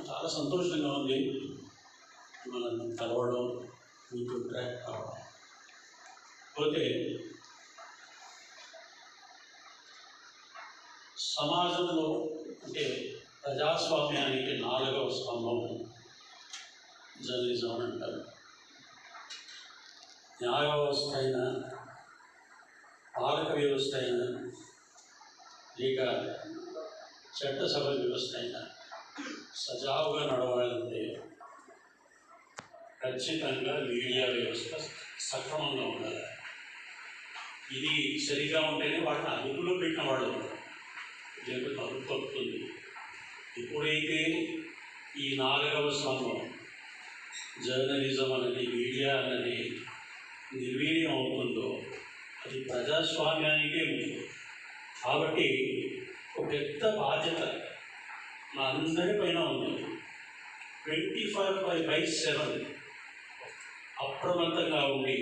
చాలా సంతోషంగా ఉంది మనం కలవడం, మీకు ట్రాక్ కావడం. పోతే సమాజంలో అంటే ప్రజాస్వామ్యానికి 4వ స్తంభం జర్నలిజం అని అంటారు. న్యాయ వ్యవస్థ అయినా, పాలక వ్యవస్థ అయినా, లేక చట్టసభ వ్యవస్థ అయినా సజావుగా నడవాలంటే ఖచ్చితంగా మీడియా వ్యవస్థ సక్రమంగా ఉండాలి. ఇది సరిగా ఉంటేనే వాటిని అదుపులో పెట్టిన వాళ్ళు లేకపోతే అదుపు తప్పుతుంది. ఎప్పుడైతే ఈ 4వ స్తంభం జర్నలిజం అనేది, మీడియా అన్నది నిర్వీర్యం అవుతుందో అది ప్రజాస్వామ్యానికే ఉంది. కాబట్టి ఒక పెద్ద బాధ్యత మా అందరిపైన ఉంది. 24/7 అప్రమత్తంగా ఉండి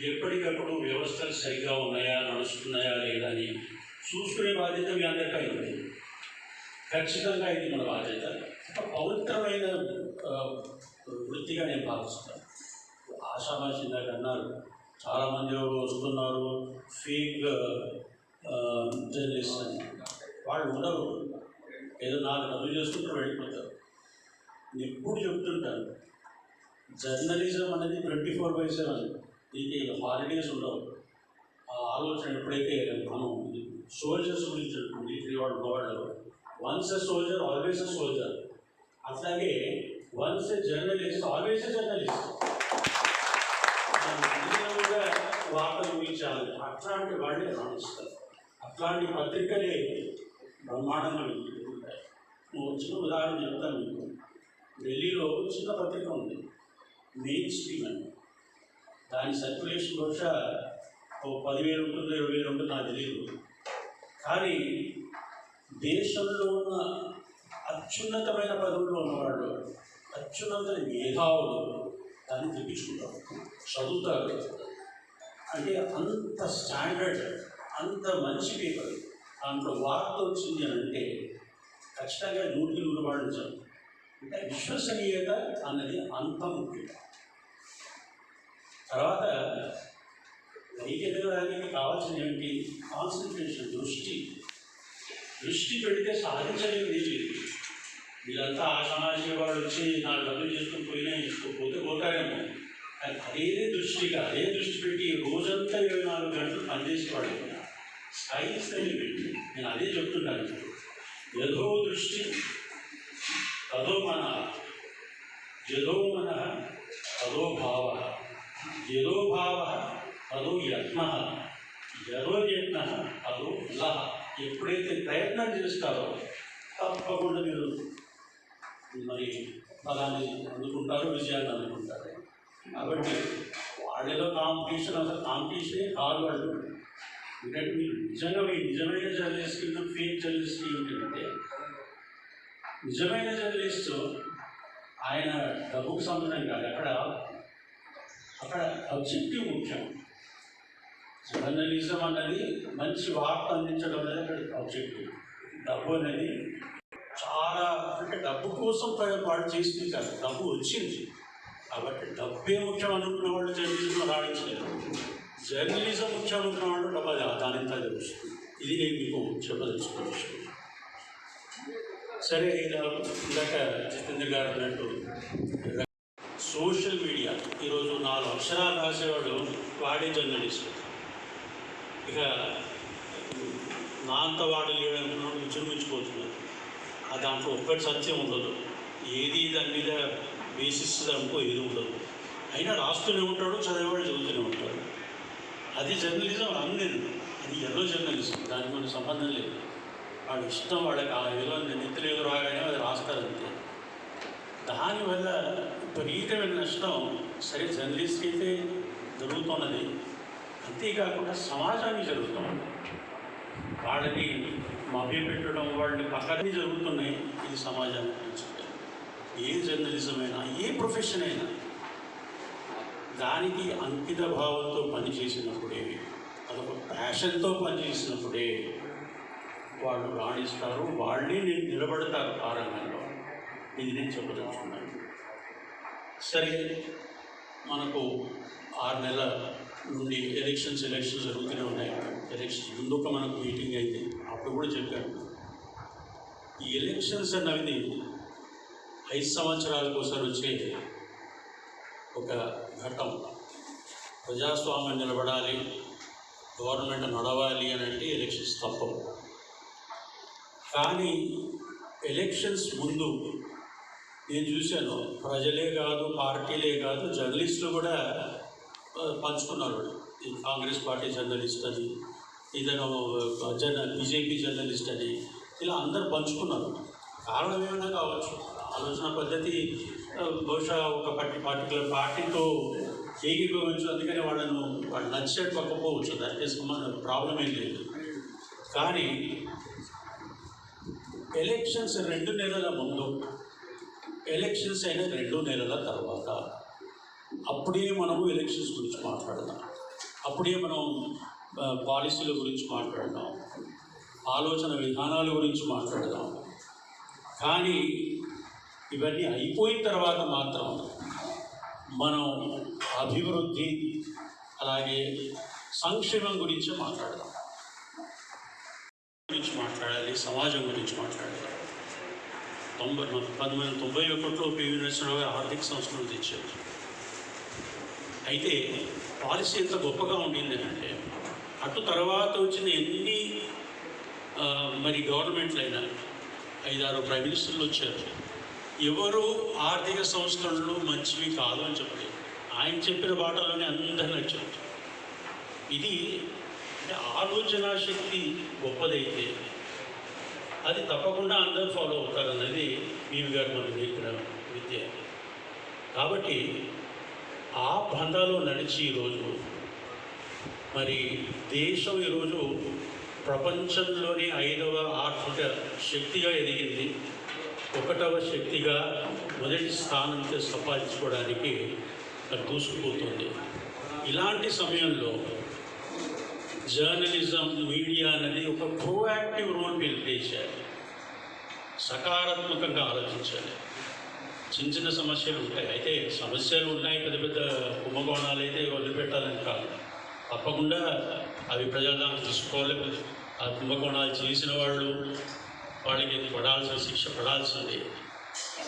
ఎప్పటికప్పుడు వ్యవస్థలు సరిగ్గా ఉన్నాయా, నడుస్తున్నాయా లేదా అని చూసుకునే బాధ్యత మీ అందరిపై ఉంది. ఖచ్చితంగా ఇది మన బాధ్యత. ఒక పవిత్రమైన వృత్తిగా నేను భావిస్తాను. ఆషామాషిగా అన్నారు, చాలామంది వస్తున్నారు ఫేక్ జర్నలిస్ట్ అని. వాళ్ళు ఉండరు, ఏదో 4 డబ్బులు చేసుకుంటారు, వెళ్ళిపోతారు. నేను ఎప్పుడు చెప్తుంటాను, జర్నలిజం అనేది 24/7. దీనికి హాలిడేస్ ఉండవు. ఆ ఆలోచన ఎప్పుడైతే మనం సోల్జర్స్ గురించి ఉంటుంది, వాళ్ళు once a soldier always a soldier, అట్లాగే once a journalist always a journalist. కూడా వార్తలు గురించాలి, అట్లాంటి వాళ్ళే రాణిస్తారు. అట్లాంటి పత్రికలే బ్రహ్మాండంగా ఉంటాయి. చిన్న ఉదాహరణ చెప్తాను మీకు. ఢిల్లీలో చిన్న పత్రిక ఉంది, మెయిన్ స్ట్రీమ్ అని. దాని సర్క్యులేషన్ బహుశా 10,000 ఉంటుందో 20,000 ఉంటుందో నాకు తెలియదు. కానీ దేశంలో ఉన్న అత్యున్నతమైన పదవుల్లో ఉన్నవాళ్ళు, అత్యున్నత మేధావులు దాన్ని తెప్పించుకుంటారు, చదువుతారు. అంటే అంత స్టాండర్డ్, అంత మంచి పేపర్. దాంట్లో వార్త వచ్చింది అని అంటే ఖచ్చితంగా 100 పాటించాలి. అంటే విశ్వసనీయత అన్నది అంత ముఖ్యం. తర్వాత పైకి ఎదగడానికి కావాల్సిన ఏంటి? కాన్సన్ట్రేషన్, దృష్టి పెడితే సాధించలేదు లేదు. వీళ్ళంతా ఆషామాషి వాడు వచ్చి 4 డబ్బులు చేసుకుని పోయినా పోతే పోతారేమో. అదే దృష్టిగా అదే దృష్టి పెట్టి రోజంతా 24 గంటలు పనిచేసేవాడు. స్థాయి పెట్టి నేను అదే చెప్తున్నాను. యథో దృష్టి తదో మన, యథో మన తదో భావ, యథో భావ తదో యత్న, యథో యత్న తదో లహ. ఎప్పుడైతే ప్రయత్నం చేస్తారో తప్పకుండా మీరు మరి ఫలాన్ని అందుకుంటారు, విజయాన్ని అందుకుంటారు. కాబట్టి వాళ్ళలో కాంపిటీషన్, అసలు కాంపిటీషనే కాదు వాళ్ళు. ఎందుకంటే మీరు నిజమైన జర్నలిస్ట్ కింద ఫేక్ జర్నలిస్ట్ ఏంటంటే, నిజమైన జర్నలిస్టు ఆయన డబ్బుకు సంబంధం కాదు, అక్కడ ఆబ్జెక్టివ్ ముఖ్యం. జర్నలిజం అన్నది మంచి వార్త అందించడం అనేది అక్కడ ఆబ్జెక్టివ్. డబ్బు అనేది చాలా, అంటే డబ్బు కోసం వాడు చేసింది కాదు, డబ్బు వచ్చింది. కాబట్టి డబ్బే ముఖ్యం అనుకున్న వాళ్ళు జర్నలిజంలో రాణించలేరు. జర్నలిజం ముఖ్యం అనుకున్న వాళ్ళు డబ్బు దానింతా తెలుస్తుంది. ఇది నేను మీకు చెప్పదలుచుకున్న విషయం. సరే, ఇందాక జితేంద్ర గారు అన్నట్టు సోషల్ మీడియా ఈరోజు 4 అక్షరాలు రాసేవాడు వాడే జర్నలిస్ట్. ఇక నా అంత వాడు లేడనుకున్నాడు విజృంభించిపోతున్నారు. దాంట్లో ఒక్కటి సత్యం ఉండదు, ఏది దాని మీద బేసిస్ అనుకో ఏది ఉండదు. అయినా రాస్తూనే ఉంటాడు, చదివేవాడు చదువుతూనే ఉంటాడు. అది జర్నలిజం అనలేదు, అది ఎల్లో జర్నలిజం. దానికి మనకు సంబంధం లేదు. వాడు ఇష్టం, వాళ్ళకి ఆ ఏదో నిద్ర ఏదో రాగానే అది రాస్తారంతే. దానివల్ల విపరీతమైన నష్టం సరే జర్నలిస్ట్కి అయితే జరుగుతున్నది, అంతేకాకుండా సమాజానికి జరుగుతున్నది. వాళ్ళని మభ్యపెట్టడం, వాళ్ళని పక్కనే జరుగుతున్నాయి. ఇది సమాజానికి నచ్చుతుంది. ఏ జర్నలిజం అయినా, ఏ ప్రొఫెషన్ అయినా దానికి అంకిత భావంతో పనిచేసినప్పుడే, అదొక ప్యాషన్తో పనిచేసినప్పుడే వాళ్ళు రాణిస్తారు, వాళ్ళే నిలబడతారు ఆ రంగంలో. ఇది నేను చెప్పదలుచుకున్నాను. సరే, మనకు 6 నెలల నుండి ఎలక్షన్స్ జరుగుతూనే ఉన్నాయి. ఎలక్షన్స్ ముందుక మనకు మీటింగ్ అయింది, అప్పుడు కూడా చెప్పాను. ఈ ఎలక్షన్స్ అన్నది 5 సంవత్సరాలకు ఒకసారి వచ్చే ఒక ఘట్టం. ప్రజాస్వామ్యం నిలబడాలి, గవర్నమెంట్ నడవాలి అని అంటే ఎలక్షన్స్ తప్పవు. కానీ ఎలక్షన్స్ ముందు నేను చూశాను, ప్రజలే కాదు, పార్టీలే కాదు, జర్నలిస్టులు కూడా పంచుకున్నారు. ఈ కాంగ్రెస్ పార్టీ జర్నలిస్ట్ అని, ఇతను బీజేపీ జర్నలిస్ట్ అని, ఇలా అందరు పంచుకున్నారు. కారణం ఏమైనా కావచ్చు, ఆలోచన పద్ధతి బహుశా ఒక పర్టికులర్ పార్టీతో ఏకీభవించు, అందుకని వాళ్ళు నచ్చేట్టు పక్కపోవచ్చు. దానికి మన ప్రాబ్లం ఏం లేదు. కానీ ఎలక్షన్స్ 2 నెలల ముందు, ఎలక్షన్స్ అయిన 2 నెలల తర్వాత అప్పుడే మనము ఎలక్షన్స్ గురించి మాట్లాడదాం, అప్పుడే మనం పాలసీల గురించి మాట్లాడదాం, ఆలోచన విధానాల గురించి మాట్లాడదాం. కానీ ఇవన్నీ అయిపోయిన తర్వాత మాత్రం మనం అభివృద్ధి అలాగే సంక్షేమం గురించి మాట్లాడదాం, మాట్లాడాలి, సమాజం గురించి మాట్లాడాలి. 1991లో పివి నరసింహారావు గారు ఆర్థిక సంస్కరణ తెచ్చారు. అయితే పాలసీ ఎంత గొప్పగా ఉండింది అంటే, అటు తర్వాత వచ్చిన ఎన్ని మరి గవర్నమెంట్లు అయినా 5-6 ప్రైమ్ మినిస్టర్లు వచ్చారు, ఎవరు ఆర్థిక సంస్కరణలు మంచివి కాదు అని చెప్పలేదు. ఆయన చెప్పిన బాటలోనే అందరూ నచ్చారు. ఇది ఆలోచన శక్తి గొప్పదైతే అది తప్పకుండా అందరూ ఫాలో అవుతారు అన్నది పివి గారు మనకు నేర్పిన విద్య. కాబట్టి ఆ బంధాలో నడిచి ఈరోజు మరి దేశం ఈరోజు ప్రపంచంలోని 5వ ఆర్థిక శక్తిగా ఎదిగింది. 1వ శక్తిగా మొదటి స్థానం సంపాదించుకోవడానికి దూసుకుపోతుంది. ఇలాంటి సమయంలో జర్నలిజం, మీడియా అనేది ఒక ప్రోయాక్టివ్ రోల్ ప్లే చేయాలి, సకారాత్మకంగా ఆలోచించాలి. చిన్న చిన్న సమస్యలు ఉంటాయి, అయితే సమస్యలు ఉన్నాయి, పెద్ద పెద్ద కుంభకోణాలు అయితే వదిలిపెట్టాలని కాదు, తప్పకుండా అవి ప్రజాదాన్ని తీసుకోవాలి. ఆ కుంభకోణాలు చేసిన వాళ్ళకి పడాల్సిన శిక్ష పడాల్సిందే.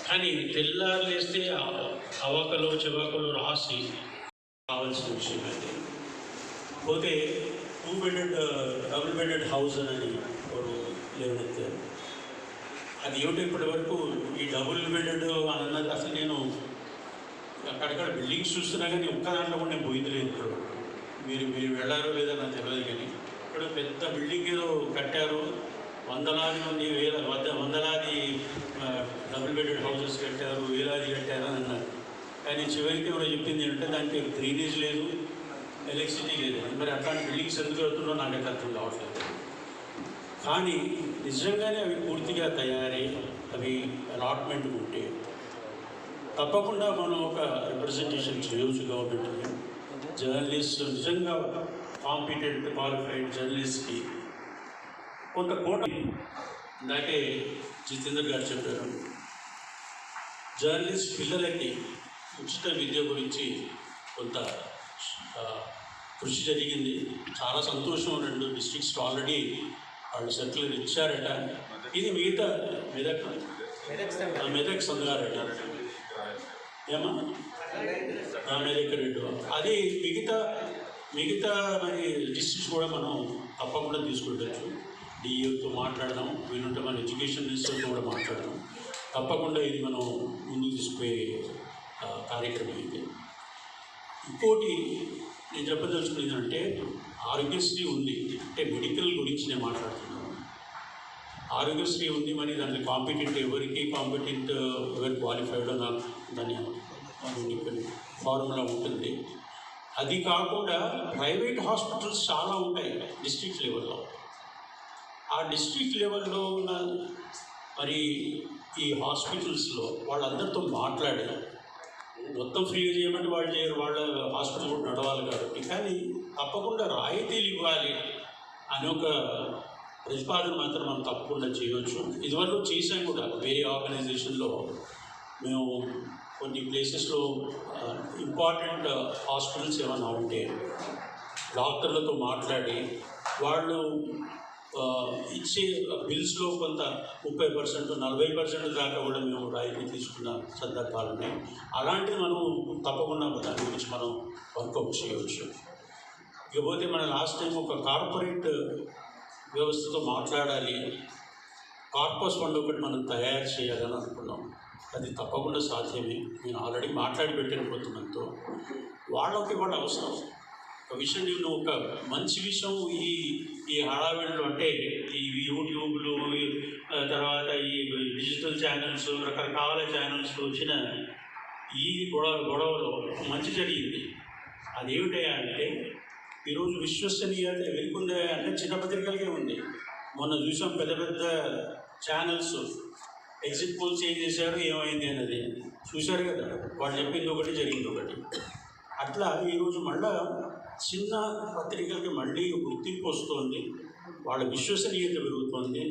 కానీ తెల్లారు లేస్తే అవకలు చెవకలు రాసి కావాల్సిన విషయం అయితే పోతే 2 బెడెడ్ డబుల్ బెడెడ్ హౌస్ అని వారు లేవనెత్తారు. అది ఏమిటో ఇప్పటి వరకు ఈ డబుల్ బెడెడ్ అని అన్నది అసలు నేను అక్కడక్కడ బిల్డింగ్స్ చూస్తున్నా కానీ ఒక్క దాంట్లో కూడా నేను పోయింది లేదు. ఇప్పుడు మీరు వెళ్ళారో లేదో నాకు తెలియదు, కానీ ఇక్కడ పెద్ద బిల్డింగ్ ఏదో కట్టారు, వందలాది డబుల్ బెడెడ్ హౌసెస్ కట్టారు, వేలాది కట్టారు అని అన్నారు. కానీ చివరికి ఎవరో చెప్పింది ఏంటంటే దానికి డ్రైనేజ్ లేదు, ఎలక్ట్రిసిటీ లేదు. మరి అట్లాంటి బిల్డింగ్స్ ఎందుకు కడుతుందో నాకైతే అర్థం కావట్లేదు. కానీ నిజంగానే అవి పూర్తిగా తయారై అవి అలాట్మెంట్ ఉంటే తప్పకుండా మనం ఒక రిప్రజెంటేషన్ చేయవచ్చు గవర్నమెంట్ని. జర్నలిస్ట్ నిజంగా కాంపిటెంట్ క్వాలిఫైడ్ జర్నలిస్ట్కి కొంత కోట. ఇందాకే జితేంద్ర గారు చెప్పారు, జర్నలిస్ట్ పిల్లలకి ఉచిత విద్య గురించి కొంత కృషి జరిగింది. చాలా సంతోషం. 2 డిస్ట్రిక్ట్స్ ఆల్రెడీ వాళ్ళు సర్క్యులర్ ఇచ్చారట. ఇది మిగతా మెదక్ సంగారట ఏమా మెదక్ రెడ్డి. అది మిగతా మరి డిస్ట్రిక్ట్స్ కూడా మనం తప్పకుండా తీసుకుంటచ్చు. డిఈతో మాట్లాడదాం, వీలుంటే మన ఎడ్యుకేషన్ మినిస్టర్తో కూడా మాట్లాడదాం. తప్పకుండా ఇది మనం ముందుకు తీసుకుపోయే కార్యక్రమం ఇది. ఇంకోటి నేను చెప్పదలుచుకునేది అంటే ఆరోగ్యశ్రీ ఉంది అంటే మెడికల్ గురించి నేను మాట్లాడుతున్నాను. ఆరోగ్యశ్రీ ఉంది, మరి దాంట్లో కాంపిటెంట్ ఎవరు క్వాలిఫైడ్ నాకు దాని ఫార్ములా ఉంటుంది. అది కాకుండా ప్రైవేట్ హాస్పిటల్స్ చాలా ఉంటాయి డిస్ట్రిక్ట్ లెవెల్లో. ఆ డిస్ట్రిక్ట్ లెవెల్లో ఉన్న మరి ఈ హాస్పిటల్స్లో వాళ్ళందరితో మాట్లాడి మొత్తం ఫ్రీగా చేయమంటే వాళ్ళు చేయరు, వాళ్ళ హాస్పిటల్ కూడా నడవాలి కాబట్టి. కానీ తప్పకుండా రాయితీలు ఇవ్వాలి అని ఒక ప్రతిపాదన మాత్రం మనం తప్పకుండా చేయవచ్చు. ఇదివరకు చేసాం కూడా వేరే ఆర్గనైజేషన్లో. మేము కొన్ని ప్లేసెస్లో ఇంపార్టెంట్ హాస్పిటల్స్ ఏమైనా ఉంటే డాక్టర్లతో మాట్లాడి వాళ్ళు ఇచ్చే బిల్స్లో కొంత 30%, 40% దాకా కూడా మేము రాయితీ తీసుకున్న సందర్భాలు ఉన్నాయి. అలాంటివి మనం తప్పకుండా దాని గురించి మనం వర్కౌట్ చేయవచ్చు. ఇకపోతే మన లాస్ట్ టైం ఒక కార్పొరేట్ వ్యవస్థతో మాట్లాడాలి, కార్పస్ ఫండ్ ఒకటి మనం తయారు చేయాలని అనుకున్నాం. అది తప్పకుండా సాధ్యమే. నేను ఆల్రెడీ మాట్లాడి పెట్టిన కొంతమందితో. వాళ్ళకి వాళ్ళ అవసరం ఒక విషయం. నేను ఒక మంచి విషయం ఈ హడావిడిలో అంటే ఈ యూట్యూబ్లు తర్వాత ఈ డిజిటల్ ఛానల్స్, రకరకాల ఛానల్స్ వచ్చిన ఈ గొడవలో మంచి జరిగింది. అదేమిటయా అంటే ఈరోజు విశ్వసనీయత వెలుకుందే అంటే చిన్న పత్రికలకే ఉంది. మొన్న చూసాం పెద్ద పెద్ద ఛానల్స్ ఎగ్జిట్ పోల్స్ ఏం చేశారు, ఏమైంది అన్నది చూశారు కదా. వాళ్ళు చెప్పింది ఒకటి, జరిగింది ఒకటి. అట్లా ఈరోజు మళ్ళా చిన్న పత్రికలకి మళ్ళీ గుర్తింపు వస్తుంది, వాళ్ళ విశ్వసనీయత పెరుగుతుంది.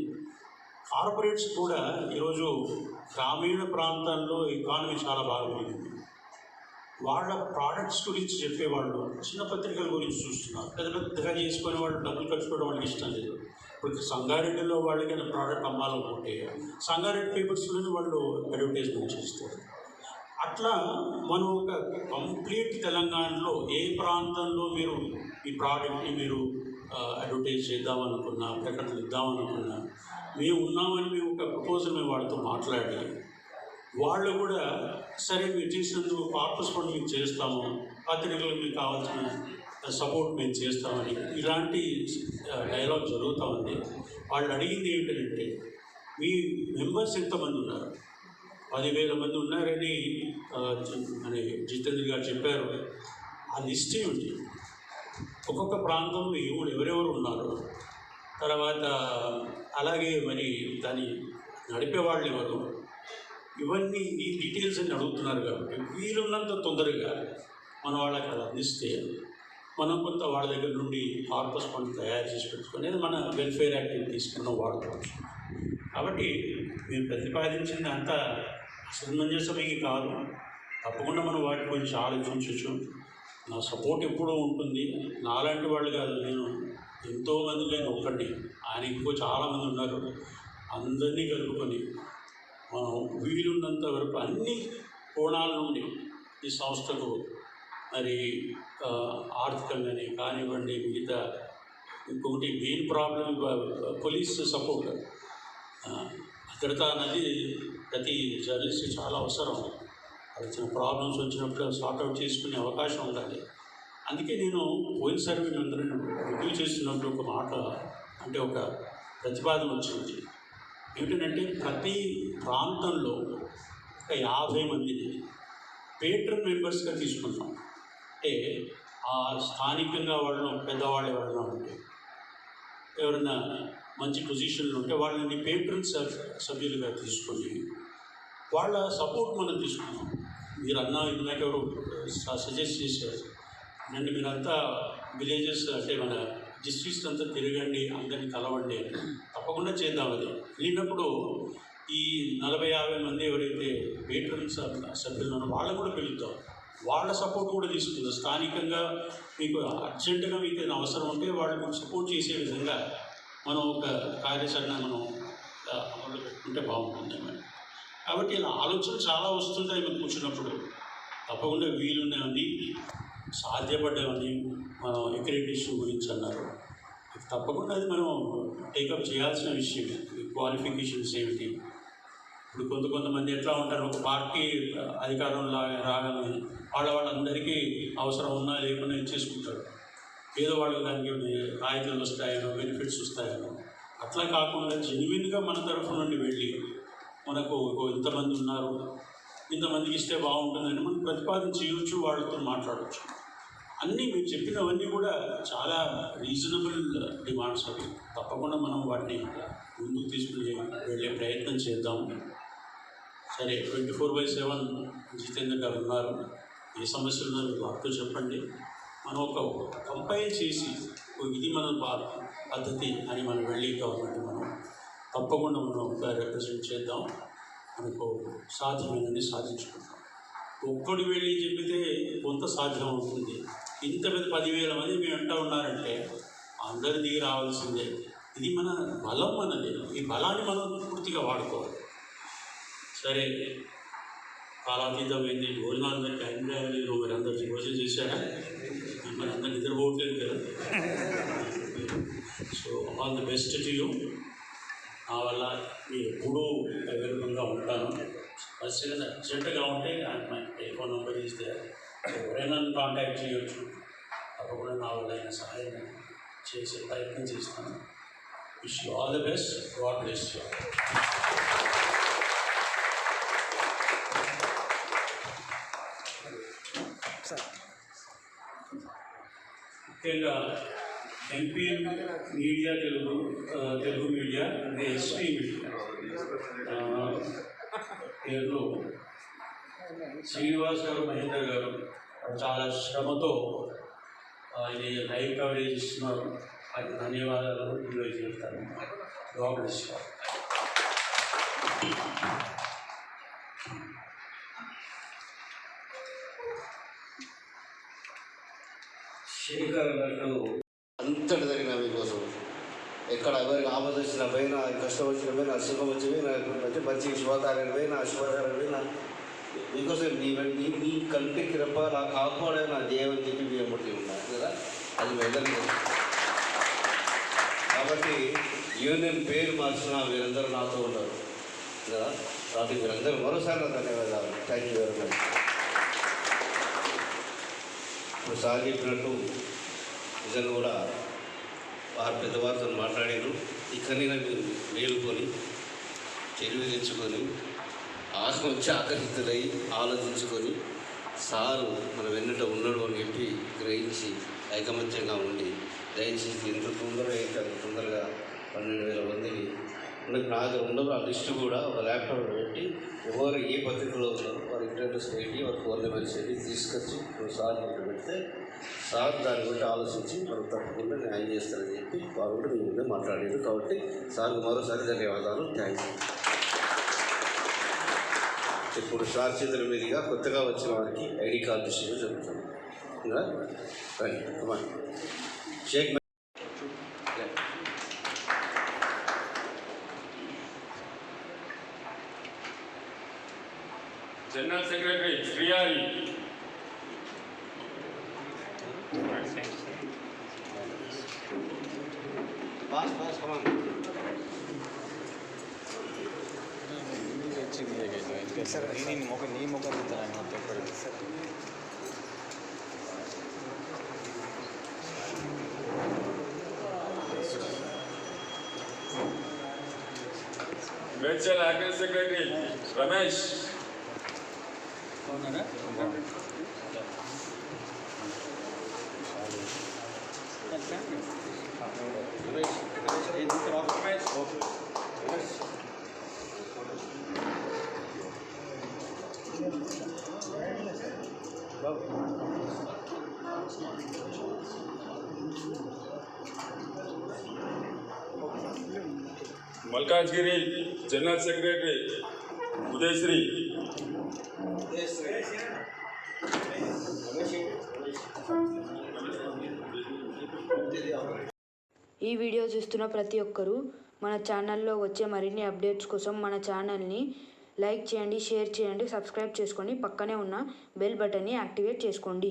కార్పొరేట్స్ కూడా ఈరోజు గ్రామీణ ప్రాంతాల్లో ఎకానమీ చాలా బాగా పెరిగింది. వాళ్ళ ప్రోడక్ట్స్ గురించి చెప్పేవాళ్ళు చిన్న పత్రికల గురించి చూస్తున్నారు. పెద్ద పెద్దగా చేసుకునే వాళ్ళు డబ్బులు ఖర్చుకోవడం వాళ్ళకి ఇష్టం లేదు. ఇప్పుడు సంగారెడ్డిలో వాళ్ళకైనా ప్రోడక్ట్ అమ్మాలనుకుంటే సంగారెడ్డి పేపర్స్లోనే వాళ్ళు అడ్వర్టైజ్మెంట్ చేస్తారు. అట్లా మనం ఒక కంప్లీట్ తెలంగాణలో ఏ ప్రాంతంలో మీరు ఈ ప్రోడక్ట్ని మీరు అడ్వర్టైజ్ చేద్దామనుకున్నా, ప్రకటనలు ఇద్దామనుకున్నా, మేము ఉన్నామని మేము ఒక ప్రపోజల్ మేము వాళ్ళతో మాట్లాడి వాళ్ళు కూడా సరే మీరు చేసినందుకు కార్పస్ ఫండ్ మేము చేస్తాము, పత్రికలకు మీకు కావాల్సిన సపోర్ట్ మేము చేస్తామని ఇలాంటి డైలాగ్ జరుగుతూ ఉంది. వాళ్ళు అడిగింది ఏమిటంటే మీ మెంబర్స్ ఎంతమంది ఉన్నారు? 10,000 మంది ఉన్నారని మన జితేంద్ర గారు చెప్పారు. ఆ లిస్ట్ ఏమిటి, ఒక్కొక్క ప్రాంతంలో ఎవరెవరు ఉన్నారు, తర్వాత అలాగే మరి దాన్ని నడిపేవాళ్ళు ఎవరు, ఇవన్నీ ఈ డీటెయిల్స్ అన్ని అడుగుతున్నారు. కాబట్టి వీలున్నంత తొందరగా మన వాళ్ళకి అది అందిస్తే మనం కొంత వాళ్ళ దగ్గర నుండి కార్పస్ ఫండ్ తయారు చేసి పెట్టుకుని మన వెల్ఫేర్ యాక్టివిటీస్ కింద వాడుకోవచ్చు. కాబట్టి మేము ప్రతిపాదించింది అంతా సమంజసమే కాదు. తప్పకుండా మనం వాటి గురించి ఆలోచించవచ్చు. నా సపోర్ట్ ఎప్పుడూ ఉంటుంది. నాలాంటి వాళ్ళు కాదు, నేను ఎంతోమంది, నేను ఒక్కడిని, ఆయన ఇంకో చాలామంది ఉన్నారు. అందరినీ కలుపుకొని మనం వీలున్నంత వరకు అన్ని కోణాల నుండి ఈ సంస్థకు మరి ఆర్థికంగానే కానివ్వండి, మిగతా ఇంకొకటి మెయిన్ ప్రాబ్లం పోలీస్ సపోర్ట్, భద్రత అన్నది ప్రతి జర్నలిస్ట్ చాలా అవసరం. వచ్చిన ప్రాబ్లమ్స్ వచ్చినప్పుడు సార్ట్అవుట్ చేసుకునే అవకాశం ఉండాలి. అందుకే నేను పోయినసారి వీళ్ళందరూ రివ్యూ చేస్తున్నప్పుడు ఒక మాట అంటే ఒక ప్రతిపాదన వచ్చింది. ఏమిటంటే ప్రతి ప్రాంతంలో ఒక 50 మందిని పేట్రన్ మెంబర్స్గా తీసుకుంటాం. అంటే ఆ స్థానికంగా వాళ్ళు పెద్దవాళ్ళు ఎవరైనా ఉంటే, ఎవరైనా మంచి పొజిషన్లు ఉంటే వాళ్ళని పేట్రన్ సభ్యులుగా తీసుకొని వాళ్ళ సపోర్ట్ మనం తీసుకున్నాం. మీరు అన్న ఇందాక ఎవరు సజెస్ట్ చేశారు, నన్ను మీరంతా విలేజెస్ అంటే మన డిస్ట్రిక్ట్స్ అంతా తిరగండి, అందరినీ కలవండి అని. తప్పకుండా చేద్దాం. అది వెళ్ళినప్పుడు ఈ 40-50 మంది ఎవరైతే పేట్రన్స్ సభ్యులు ఉన్నారో వాళ్ళని కూడా పిలుద్దాం, వాళ్ళ సపోర్ట్ కూడా తీసుకుందాం. స్థానికంగా మీకు అర్జెంటుగా మీకు ఏదైనా అవసరం ఉంటే వాళ్ళని సపోర్ట్ చేసే విధంగా మనం ఒక కార్యాచరణ మనం అమలు పెట్టుకుంటే బాగుంటుంది మరి. కాబట్టి ఇలా ఆలోచనలు చాలా వస్తుంటాయి మనం కూర్చున్నప్పుడు. తప్పకుండా వీలున్నవన్నీ సాధ్యపడ్డవన్నీ మనం అక్రిడిటేషన్ గురించి అన్నారు, తప్పకుండా అది మనం టేకప్ చేయాల్సిన విషయం. క్వాలిఫికేషన్స్ ఏమిటి? ఇప్పుడు కొంతమంది ఎట్లా ఉంటారు, ఒక పార్టీ అధికారంలో రాగానే వాళ్ళందరికీ అవసరం ఉన్నా లేకున్నా ఇచ్చేసుకుంటారు. ఏదో వాళ్ళకి దానికి రాయితీలు వస్తాయనో బెనిఫిట్స్ వస్తాయనో. అట్లా కాకుండా జెన్యున్గా మన తరఫు నుండి వెళ్ళి మనకు ఇంతమంది ఉన్నారు, ఇంతమందికి ఇస్తే బాగుంటుందని మనం ప్రతిపాదించవచ్చు, వాళ్ళతో మాట్లాడవచ్చు. అన్నీ మీరు చెప్పినవన్నీ కూడా చాలా రీజనబుల్ డిమాండ్స్ అవి. తప్పకుండా మనం వాటిని ముందుకు తీసుకుని వెళ్ళే ప్రయత్నం చేద్దాం. సరే, 24/7 జితేందర్ గారు ఉన్నారు. ఏ సమస్యలు ఉన్నారో వారితో చెప్పండి. మనం ఒక కంపైల్ చేసి ఇది మన పద్ధతి అని మనం వెళ్ళి గవర్నమెంట్ మనం తప్పకుండా మనం రిప్రజెంట్ చేద్దాం. మనకు సాధ్యమైనది సాధించుకుంటాం. ఒక్కడి వెళ్ళి చెప్పితే కొంత సాధ్యం అవుతుంది. ఇంత పెద్ద 10,000 మంది మేము అంటూ ఉన్నారంటే అందరి దిగి రావాల్సిందే. ఇది మన బలం అన్నది. ఈ బలాన్ని మనం పూర్తిగా వాడుకోవాలి. సరే, కాలాతీతమైంది. భోజనాలు టైం రాలేదు. మీరు అందరికీ భోజనం చేశారా? మరి అందరు నిద్రపోవట్లేదు కదా. So all the best to you. నా వల్ల మీరు ఎప్పుడూ అవైలబుల్గా ఉంటాను. ఫస్ట్ అర్జెంటుగా ఉంటే మై టెలిఫోన్ నెంబర్ ఇస్తే ఎవరైనా కాంటాక్ట్ చేయొచ్చు. తప్పకుండా నా వల్ల అయిన సహాయం చేసే ప్రయత్నం చేస్తాను. Wish you all the best. God bless you. ముఖ్యంగా ఎంపీ మీడియా, తెలుగు మీడియా, అంటే ఎస్పీ మీడియా పేరులో శ్రీనివాస్ గారు, మహేందర్ గారు చాలా శ్రమతో ఇది లైవ్ కవరేజ్ ఇస్తున్నారు. అది ధన్యవాదాలు వీడియో చేస్తాను. God bless you. శేఖర్ అన్నట్టు అంతటి జరిగిన మీకోసం ఎక్కడ ఎవరికి ఆపద వచ్చిన పోయినా, కష్టం వచ్చిన పోయినా, సుఖం వచ్చి పోయినా, మంచి శుభకార్యాలు పోయినా, శుభకార్యాలు పోయినా మీకోసం నీ కంటికి రెప్ప నా కాపాడే నా దేవుని చెప్పి మీరు ఎప్పటికీ ఉన్నారు కదా. అది వెళ్ళలేదు. కాబట్టి యూనియన్ పేరు మార్చిన మీరందరూ నాతో ఉన్నారు కదా. కాబట్టి మీరందరూ మరోసారి నా ధన్యవాదాలు. Thank you very much. ఇప్పుడు సార్ చెప్పినట్టు నిజంగా కూడా వారు పెద్దవారితో మాట్లాడారు. ఇక్కడైనా మీరు మేలుకొని తెలివి తెచ్చుకొని వచ్చి ఆకర్షితులై ఆలోచించుకొని సారు మన వెన్నుట ఉన్నాడు అని చెప్పి గ్రహించి ఐకమత్యంగా ఉండి దయచేసి ఎంత తొందరగా అయితే అంత తొందరగా 12,000 మందిని నాకు ఉండదు. ఆ లిస్టు కూడా ఒక ల్యాప్టాప్ పెట్టి ఎవరు ఏ పత్రికలో ఉన్నారో వారి ఇంటర్వ్యూస్ పెట్టి వారి ఫోన్ నెంబర్స్ పెట్టి తీసుకొచ్చి సార్ ముందు పెడితే సార్ దాని గురించి ఆలోచించి మనం తప్పకుండా న్యాయం చేస్తారని చెప్పి వారు కూడా మీ ముందే మాట్లాడారు. కాబట్టి సార్కు మరోసారి ధన్యవాదాలు. Thank you. ఇప్పుడు సార్ చేతుల మీదుగా కొత్తగా వచ్చిన వారికి ఐడి కార్డు డిస్ట్రిబ్యూట్ జరుగుతుంది. Shaik General Secretary, Sriyari. Pass, come on. Sir नहीं मौका देता है यहाँ पे sir. Mutual Acting Secretary, Ramesh. Malkajgiri general secretary Udayasri, ఈ వీడియో చూస్తున్న ప్రతి ఒక్కరూ మన ఛానల్లో వచ్చే మరిన్ని అప్డేట్స్ కోసం మన ఛానల్ని లైక్ చేయండి, షేర్ చేయండి, సబ్స్క్రైబ్ చేసుకోండి, పక్కనే ఉన్న బెల్ బటన్ని యాక్టివేట్ చేసుకోండి.